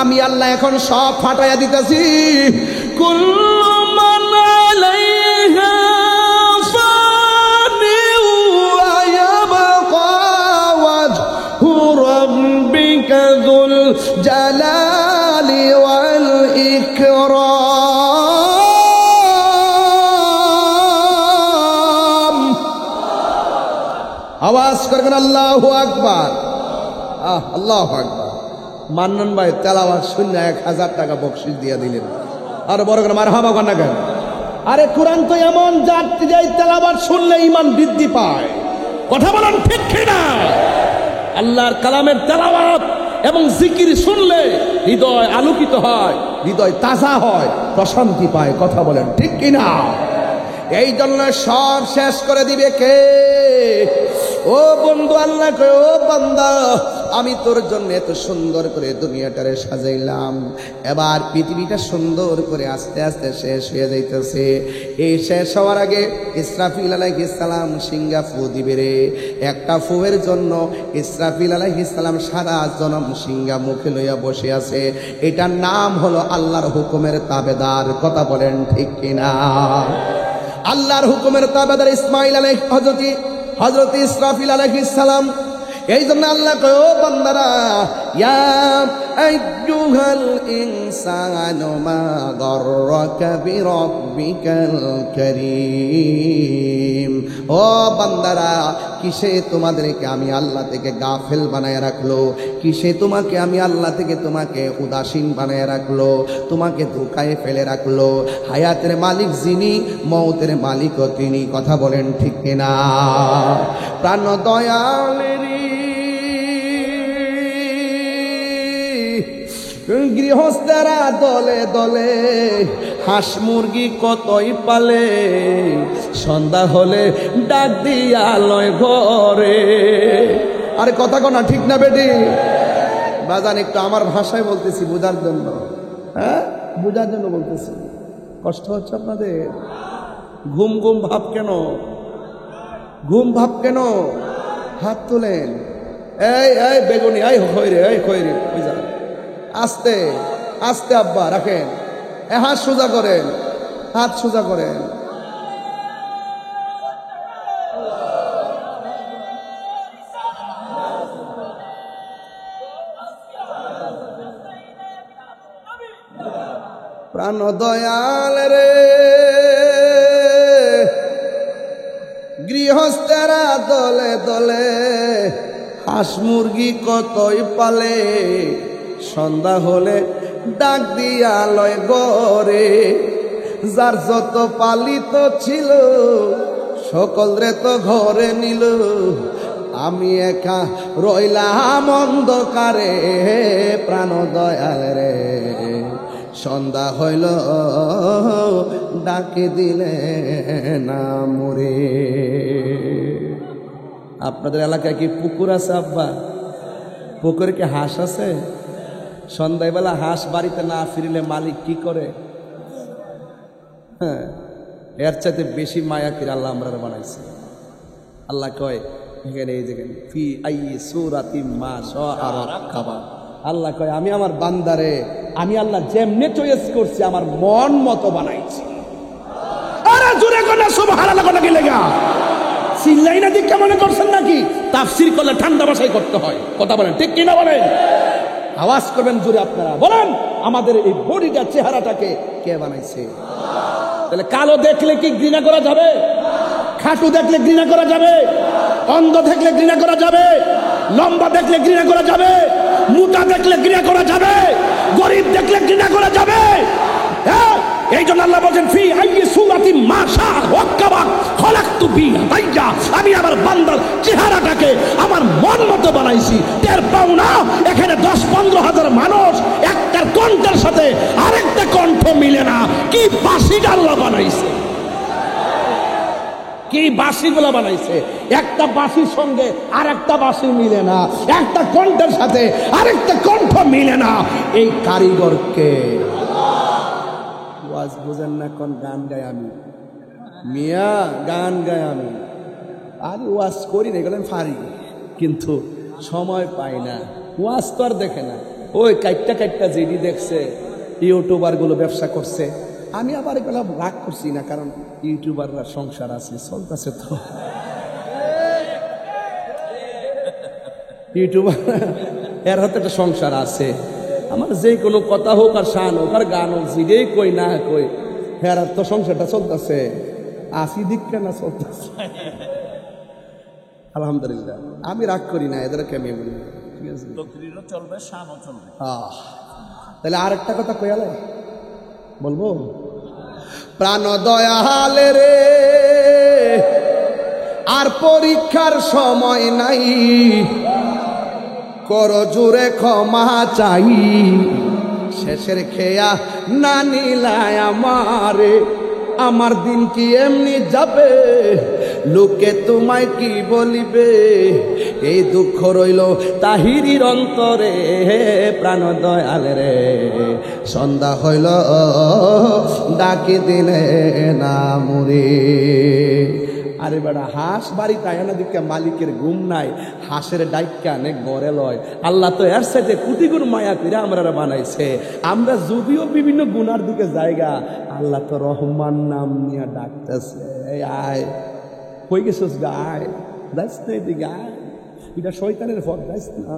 আমি আল্লাহ এখন সব ফাটাইয়া দিতেছি। কুল্লু মান আলাইহা ফানি ওয়া ইয়াবকা ওয়াজহু রাব্বিকা যুল জালালি ওয়াল ইকরাম। আওয়াজ করবেন আল্লাহু আকবার, আল্লাহু আকবার। মান্নান ভাই তেলাওয়াত শুনে 1000 টাকা বকশিশ দিয়ে দিলেন। আর বড় করে মারহাবা কর না কেন? আরে কোরআন তো এমন যাত্রী যায়, তেলাওয়াত শুনলে ঈমান বৃদ্ধি পায়। কথা বলেন ঠিক কিনা? আল্লাহর কালামের তেলাওয়াত এবং জিকির শুনলে হৃদয় আলোকিত হয়, হৃদয় তাজা হয়, প্রশান্তি পায়। কথা বলেন ঠিক কিনা? এই জন্য সব শেষ করে দিবে কে? ও বন্ধু, আল্লাহ কয়, ও বান্দা, আমি তোর জন্য এত সুন্দর করে দুনিয়াটারে সাজাইলাম, এবার পৃথিবীটা সুন্দর করে আস্তে আস্তে শেষ হয়ে যাইতেছে। এই শেষ হওয়ার আগে ইসরাফিল আলাইহিস সালাম সিংহা ফু দিবে রে। একটা ফুয়ের জন্য ইসরাফিল আলাইহিস সালাম সারা জনম সিংহা মুখে লইয়া বসে আছে। এটার নাম হলো আল্লাহর হুকুমের তাবেদার। কথা বলেন ঠিক কিনা? আল্লাহর হুকুমের তাবেদার ইসমাইল হযরত ইসরাফিল আলাইহিস সালাম। এই জন্য আল্লাহ কয়, ও বান্দারা, ইয়া আইয়ুহাল ইনসানু মা গাররাকা বিরাব্বিকাল কারীম। ও বান্দারা, কিসে তোমাদেরকে আমি আল্লাহ থেকে গাফেল বানায় রাখলো, কিসে তোমাকে আমি আল্লাহ থেকে তোমাকে উদাসীন বানায় রাখলো, তোমাকে ধোঁকায় ফেলে রাখলো। হায়াতের মালিক যিনি, মওতের মালিকও তিনি। কথা বলেন ঠিক কিনা? প্রাণ দয়ালেরি গৃহস্থেরা দলে দলে হাঁস মুরগি কতই পালে, সন্ধ্যা হলে ডাক দিয়া লয় ঘরে। আরে কথা কনা ঠিক না বেটি? বাজান, একটু আমার ভাষায় বলতেছি বোঝার জন্য, হ্যাঁ বোঝার জন্য বলতেছি। কষ্ট হচ্ছে আপনাদের? ঘুম ঘুম ভাব কেন? ঘুম ভাব কেন? হাত তোলেন। এই এই বেগুনি, এই খৈরে, এই খৈরে, বুঝা আস্তে আস্তে আব্বা রাখেন। হাত সোজা করেন, হাত সোজা করেন। প্রাণ দয়াল রে, গৃহস্থেরা দলে দলে হাঁস মুরগি কতই পালে, সন্ধ্যা হলে ডাক দিয়া লয় গরে। যার যত পালিত ছিল সকল রে তো ঘরে নিল, আমি একা রইলাম অন্ধকারে। প্রাণ দয়াল রে, সন্ধ্যা হইল ডাকে দিলে না মরে। আপনাদের এলাকায় কি পুকুর আছে আব্বা? পুকুরে কি হাঁস আছে? সন্ধ্যাবেলা হাঁস বাড়িতে না ফিরলে মালিক কি করে? হ্যাঁ, এর চাইতে বেশি মায়া কির আল্লাহ আমরা বানাইছে। আল্লাহ কয়, এখানে এই দেখেন ফি আই সূরাতিম মা শাআ রাক্কাবা। আল্লাহ কয় আমি আমার বান্দারে আমি আল্লাহ যেমনে চয়েস করছি আমার মন মতো বানাইছি। আরে জোরে কোন সুবহানাল্লাহ কোন কি লাগা চিল্লাই না দিক মনে করছেন নাকি? তাফসীর করলে ঠান্ডা ভাষায় করতে হয়, কথা বলেন ঠিক কিনা বলেন? আওয়াজ করবেন জোরে আপনারা, বলেন আমাদের এই বডিটা চেহারাটাকে কে বানাইছে? তাহলে কালো দেখলে কি ঘৃণা করা যাবে? খাটু দেখলে ঘৃণা করা যাবে? অন্ধ দেখলে ঘৃণা করা যাবে? লম্বা দেখলে ঘৃণা করা যাবে? মোটা দেখলে ঘৃণা করা যাবে? গরিব দেখলে ঘৃণা করা যাবে? হ্যাঁ, এই জন্য আল্লাহ বলেন ফি আইয়ি সূরাতিন মা শাআ রাক্কাবা খলাকতু বিয়াদাইয়া, আমি আমার বান্দার চেহারাটাকে আমার মন মতো বানাইছি। টের পাও না এখানে 10-15 হাজার মানুষ একটার কণ্ঠের সাথে আরেকটা কণ্ঠ মিলে না। কি বাঁশিটা আল্লাহ বানাইছে, কি বাঁশিগুলো বানাইছে। একটা বাঁশির সঙ্গে আরেকটা বাঁশি মিলে না, একটা কণ্ঠের সাথে আরেকটা কণ্ঠ মিলে না। এই কারিগরকে ওয়াজ বুঝেন না? কোন গান গাই আমি মিয়া, গান গাই আমি। আর ওয়াজ করি না, এগুলো পারি কিন্তু সময় পাই না। ওয়াজ তো আর দেখে না, ওই কাইটটা যেটি দেখছে ইউটিউবার গুলো ব্যবসা করছে। আমি আবার এগুলো রাগ করছি না, কারণ ইউটিউবাররা সংসার আছে, চলতেছে তো। ইউটিউবার এর হাতে একটা সংসার আছে। আমার যে কোনো কথা হোক আর শান হোক আর গান হোক, যেই কই না কই, হ্যাঁ তো সংসারটা চলতেছে। আসি দিক কেন চলতেছে, আলহামদুলিল্লাহ। আমি রাগ করি না, এদেরকে আমি বলি ঠিক আছে, চলবে, শানও চলবে। তাহলে আরেকটা কথা কইয়ালে বলবো, প্রাণ দয়াল রে আর পরীক্ষার সময় নাই, কর জোরে ক্ষমা চাই, শেষের খেয়া না নিলায় আমারে, আমার দিন কি এমনি যাবে, লোকে তোমায় কি বলিবে, এই দুঃখ রইল তাহিরির অন্তরে, প্রাণ দয়াল রে সন্ধ্যা হইল ডাকি দিলে না মুরে। আরে বেড়া হাঁস বাড়িতে আয় না দিকে মালিকের ঘুম নাই, হাঁসের ডাইকা অনেক গড়ে লয়। আল্লাহ তো এর সাথে কোটি গুণ মায়া করে আমরা বানাইছে। আমরা যদিও বিভিন্ন গুনার দিকে জায়গা, আল্লাহ তো রহমান নাম নিয়ে ডাকতেছে, আয় হয়ে গেছিস গায়, যাইস না এদিকে আয়, এটা শয়তানের ফল, যাইস না।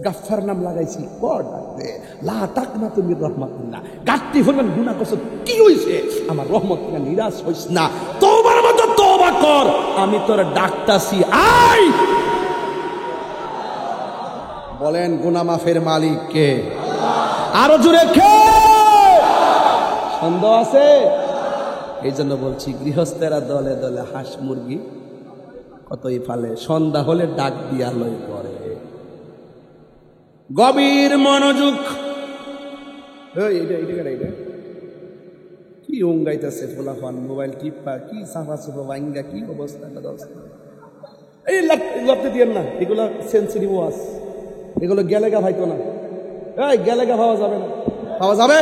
গাফফার নাম লাগাইছি, বড় ডাকতে লা তাক না তুমি রহমাতুল্লাহ, গাট্টি ফুলবেন গুনাহ করছো, কি হইছে, আমার রহমত থেকে নিরাশ হইস না, তওবার মতো তওবা কর, আমি তোর ডাকতাছি আয়। বলেন গুনাহ মাফের মালিক কে? আরো জোরে কে? সন্দেহ আছে? এই জন্য বলছি গৃহস্থেরা দলে দলে হাঁস মুরগি কতই ফালে, সন্ধ্যা হলে ডাক দিয়া লই করে। গভীর মনোযোগ। কি উঙ্গাইতেছে ফোলাফান, মোবাইল টিপা, কি সাফা সুফা ভাঙ্গা, কি অবস্থা। এই লড়তে দিয়েন না, এগুলো সেন্সিটিভ ওয়াজ, এগুলো গেলেগা ভাইতো না, এই গেলেগা পাওয়া যাবে না। পাওয়া যাবে?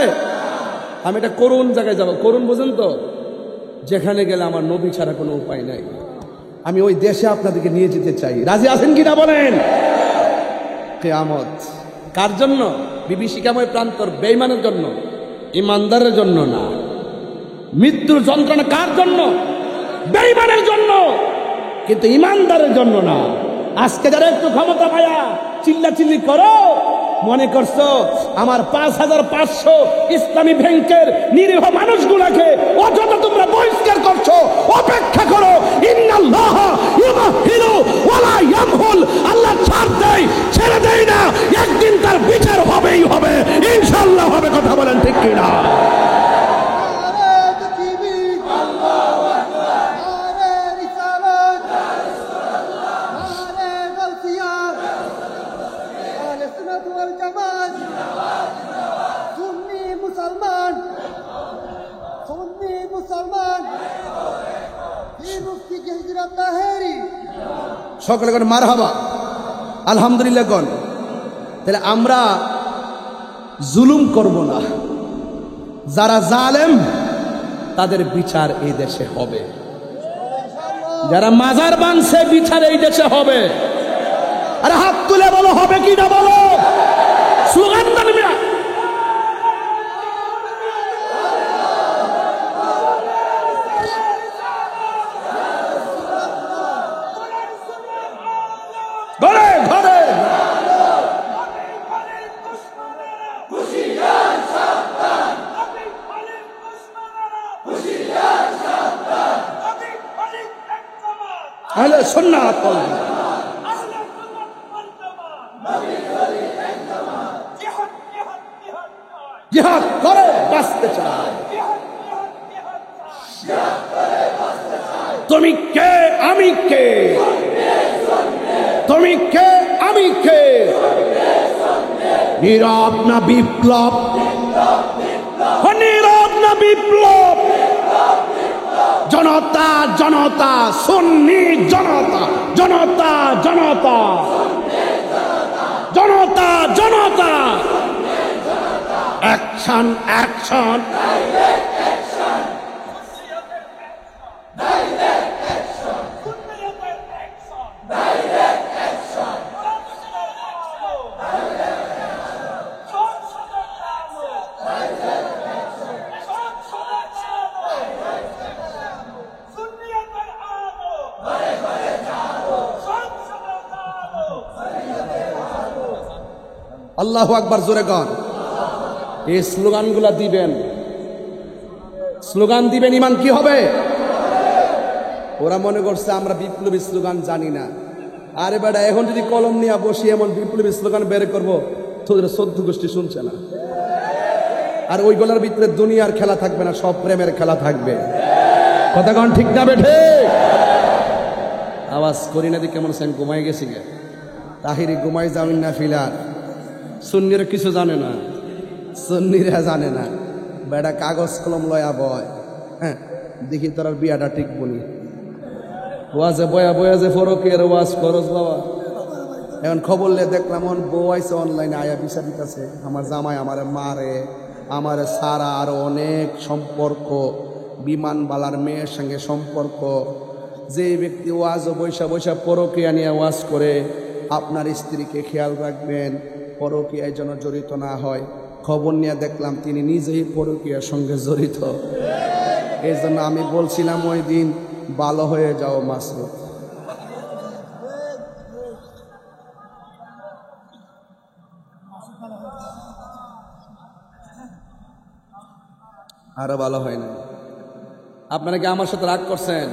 আমি এটা করুণ জায়গায় যাবো, করুণ বোঝেন তো, যেখানে গেলে আমার নবী ছাড়া কোনো উপায় নাই। আমি ওই দেশে আপনাদেরকে নিয়ে যেতে চাই, রাজি আছেন কিনা বলেন? কিয়ামত কার জন্য? বিভীষিকাময় প্রান্তর বেঈমানের জন্য, ইমানদারের জন্য না। মৃত্যুর যন্ত্রণা কার জন্য? বেঈমানের জন্য, কিন্তু ইমানদারের জন্য না। আজকে যারা একটু ক্ষমতা পায়া চিল্লাচিল্লি করো, মনে করছো আমার 5500 ইসলামী ব্যাংকের নিরীহ মানুষগুলাকে অযথা তোমরা বহিষ্কার করছো। অপেক্ষা করো, ইন্নাল্লাহ ইউমাহিলু ওয়ালা ইয়ামহুল, আল্লাহ ছাড় দেয়, ছেড়ে দেয় না, একদিন তার বিচার হবেই হবে, ইনশাআল্লাহ হবে। কথা বলেন ঠিক কিনা? সকলে কোন মারহাবা, আলহামদুলিল্লাহ কোন। তাহলে আমরা জুলুম করব না, যারা জালেম তাদের বিচার এই দেশে হবে। যারা মাজার বানছে বিচার এই দেশে হবে। আরে হাত তুলে বলো হবে কি না বলো, স্লোগান দেন মিয়া। ঘরে ঘরে আহলে সুন্নাত ওয়াল জিহাদ করে বাঁচতে চায়। তুমি কে আমি কে, তুমি কে আমি কে, নীরব না বিপ্লব, নীরব না বিপ্লব, জনতা জনতা, সুন্নি জনতা, জনতা জনতা, জনতা জনতা, অ্যাকশন অ্যাকশন, আল্লাহু আকবার, জোরে গান। এই স্লোগানগুলা দিবেন, স্লোগান দিবেন, ইমান কি হবে? ওরা মনে করছে আমরা বিপ্লবী স্লোগান জানি না। আরে বেটা, এখন যদি কলম নিয়ে বসি এমন বিপ্লবী স্লোগান বের করবো, তোদের 14 গোষ্ঠী শুনছে না। আর ওইগুলোর ভিতরে দুনিয়ার খেলা থাকবে না, সব প্রেমের খেলা থাকবে। কথা গান ঠিক না বেঠে? আওয়াজ করি না দি কেমন সেন ঘুমাই গেছি গে। তাহিরি ঘুমাই যাবেন না ফিলার। সুন্নিরা কিছু জানে না, সুন্নিরা জানে না। বেটা কাগজ কলম লয়া বয়, হ্যাঁ দেখি তোর বিয়াটা ঠিক বলি। ওয়াজে বয়া বয়া যে ফরকের ওয়াজ খরচ বাবা। এখন খবর লে দেখলাম বউ আইসে অনলাইনে আয়া বিচার দিতেছে, আমার জামাই আমারে মারে, আমারে সারা, আরো অনেক সম্পর্ক, বিমানবালার মেয়ের সঙ্গে সম্পর্ক। যে ব্যক্তি ওয়াজ বৈশা বৈশা পরকীয়া নিয়ে ওয়াজ করে, আপনার স্ত্রীকে খেয়াল রাখবেন, পরকীয়ায় যেন জড়িত না হয়। খবর নিয়ে দেখলাম তিনি নিজেই পরকীয়ার সঙ্গে জড়িত। এই জন্য আমি বলছিলাম ওই দিন, ভালো হয়ে যাও মাসুদ। আরো ভালো হয় না। আপনারা কি আমার সাথে রাগ করছেন?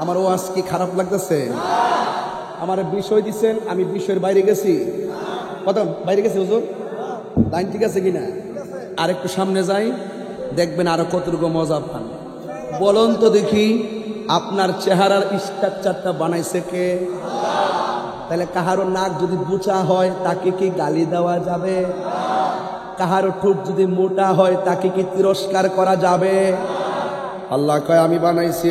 আমার ওয়াজ কি খারাপ লাগতেছে? আমার বিষয় দিচ্ছেন, আমি বিষয়ের বাইরে গেছি। কত বাইরে গেছি হুজুর? লাইন ঠিক আছে কিনা? আর একটু সামনে যাই, দেখবেন আরো কতটুকু মজা পান। বলুন তো দেখি, আপনার চেহারার স্ট্রাকচারটা বানাইছে কে? তাহলে কাহারো নাক যদি বুচা হয় তাকে কি গালি দেওয়া যাবে? কাহারো ঠোঁট যদি মোটা হয় তাকে কি তিরস্কার করা যাবে? আল্লাহ কয় আমি বানাইছি।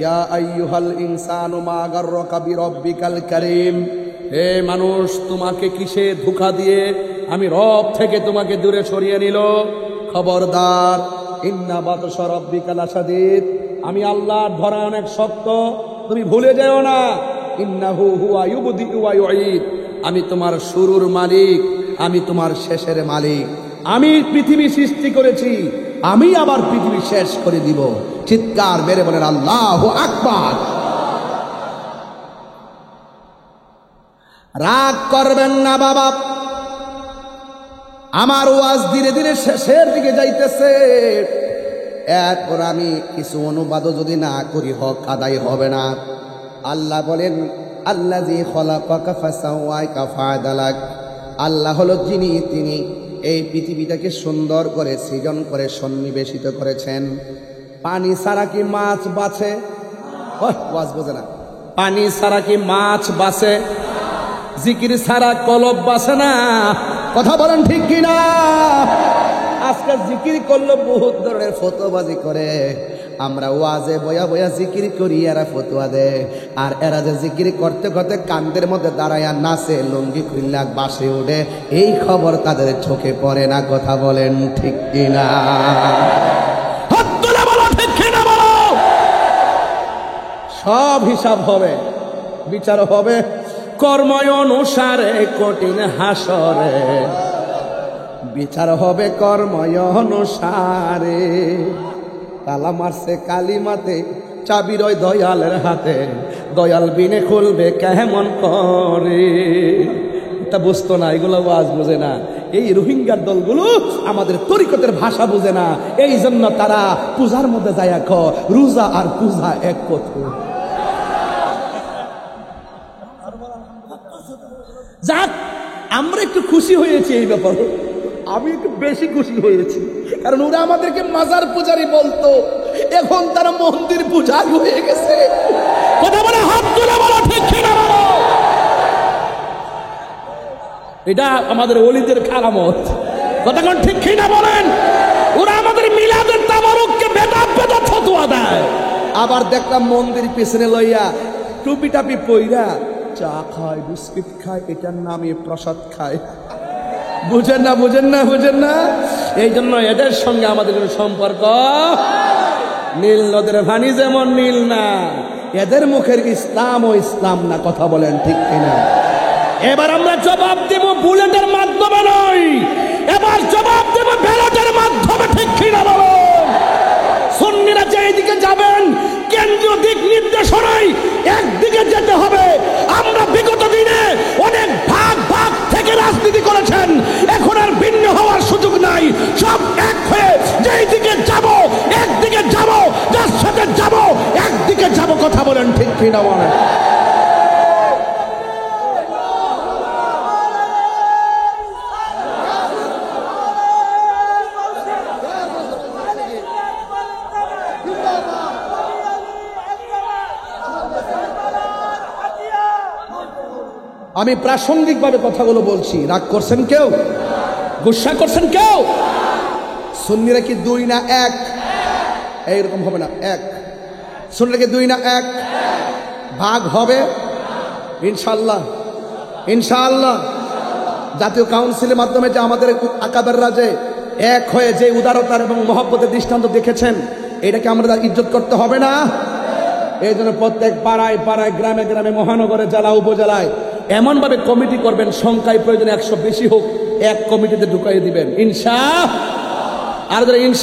ইয়া আইয়ুহাল ইনসানু মা গাররাকা বিরাব্বিকাল কারীম, হে মানুষ, তোমাকে কিসে ধোঁকা দিয়ে আমি রব থেকে তোমাকে দূরে সরিয়ে নিল? খবরদার, ইন্না বাতশা রাব্বিকা লাশাদীদ, আমি আল্লাহর ধরা অনেক শক্ত, তুমি ভুলে যেও না। ইন্নাহু হুয়া ইউবদিউ ওয়া ইউঈদ, আমি তোমার শুরুর মালিক, আমি তোমার শেষের মালিক। আমি পৃথিবী সৃষ্টি করেছি, আমি আবার পৃথিবী শেষ করে দিব। চিৎকার মেরে বলেন আল্লাহু আকবার। রাগ করবেন না বাবা, আমার ওয়াজ ধীরে ধীরে শেষের দিকে যাইতেছে। এরপর আমি কিছু অনুবাদও যদি না করি হক আদায় হবে না। আল্লাহ বলেন আল্লাযী খালাকাকা ফাসাওয়াকা ফাআদালাক, আল্লাহ হলো তিনি এই পৃথিবীটাকে সুন্দর করে সৃজন করে সন্নিবেশিত করেছেন। পানি ছাড়া কি মাছ বাঁচে? ওয়াজ বোঝে না। পানি ছাড়া কি মাছ বাঁচে? জিকির ছাড়া কলব বাঁচে না। কথা বলেন ঠিক কিনা? আজকে জিকির করলো বহুত ধরনের ফতোয়াবাজি করে, আমরা ওয়াজে বয়া বয়া জিকির করি, এরা ফতোয়া দেয়। আর এরা যে জিকির করতে করতে কান্দের মধ্যে দাঁড়ায়া নাচে, লুঙ্গি খুললা বাসে ওঠে, এই খবর তাদের চোখে পড়ে না। কথা বলেন ঠিক কিনা? সব হিসাব হবে, বিচার হবে কর্ম অনুসারে কঠিন হাসরে, বিচার হবে কর্ম অনুসারে। তালা মারছে কালিমাতে, চাবি রয় দয়ালের হাতে, দয়াল বিনে খুলবে কেমন করে। এটা বুঝতো না, এগুলো ওয়াজ বুঝে না। এই রোহিঙ্গার দলগুলো আমাদের তরিকতের ভাষা বুঝে না, এই জন্য তারা পূজার মধ্যে যায় রোজা আর পূজা এক কথা। যাক, আমরা একটু খুশি হয়েছি এই ব্যাপারে, আমি একটু বেশি খুশি হয়েছি, কারণ ওরা আমাদেরকে মাজার পূজারি বলতো, এখন তারা মন্দির পূজারি হয়ে গেছে। কথা বলে হাত তুলে বলো ঠিক কিনা বলো। এটা আমাদের ওলিদের কারামত, কথা কোন ঠিক কিনা বলেন। ওরা আমাদের মিলাদের তাবারুককে বেদাত বেদাত ফতোয়া দেয়। আবার দেখলাম মন্দির পিছনে লইয়া টুপি টাপি পইরা চা খায়, বিস্কিট খায়, এটার নামে প্রসাদ খায়। বুঝেন না, বুঝেন না, বুঝেন না। এই জন্য এদের সঙ্গে আমাদের কোনো সম্পর্ক, নীল নদের পানি যেমন নীল না, এদের মুখের ইসলাম ও ইসলাম না। কথা বলেন ঠিক কিনা। এবার আমরা জবাব দেব বুলেটের মাধ্যমে নয়, এবার জবাব দেব ব্যালটের মাধ্যমে। ঠিক কিনা বলেন। সুন্নিরা যে এইদিকে যাবেন, কেন্দ্রীয় দিক নির্দেশনায় একদিকে যেতে হবে। আমরা বিগত দিনে অনেক ভাগ ভাগ থেকে রাজনীতি করেছেন, এখন আর ভিন্ন হওয়ার সুযোগ নাই। সব এক হয়ে যেই দিকে যাব একদিকে যাব, যার সাথে যাব একদিকে যাব। কথা বলেন ঠিক কিনা বলেন। আমি প্রাসঙ্গিকভাবে কথাগুলো বলছি, রাগ করছেন কেউ, গুসা করছেন কেউ? সুন্নিরা কি দুই না এক? এইরকম হবে না, এক। সুন্নিরা কি দুই না এক? ভাগ হবে ইনশাআল্লাহ, ইনশাআল্লাহ। জাতীয় কাউন্সিলের মাধ্যমে যে আমাদের আকাবেররা যে এক হয়ে যে উদারতার এবং মহব্বতের দৃষ্টান্ত দেখেছেন, এটাকে আমরা ইজ্জত করতে হবে না? এই জন্য প্রত্যেক পাড়ায় পাড়ায়, গ্রামে গ্রামে, মহানগরে, জেলা উপজেলায় এমন ভাবে কমিটি করবেন, সংখ্যায় প্রয়োজনে 100 বেশি হোক, এক কমিটিতে ঢুকাই দিবেন ইনশাআল্লাহ। আর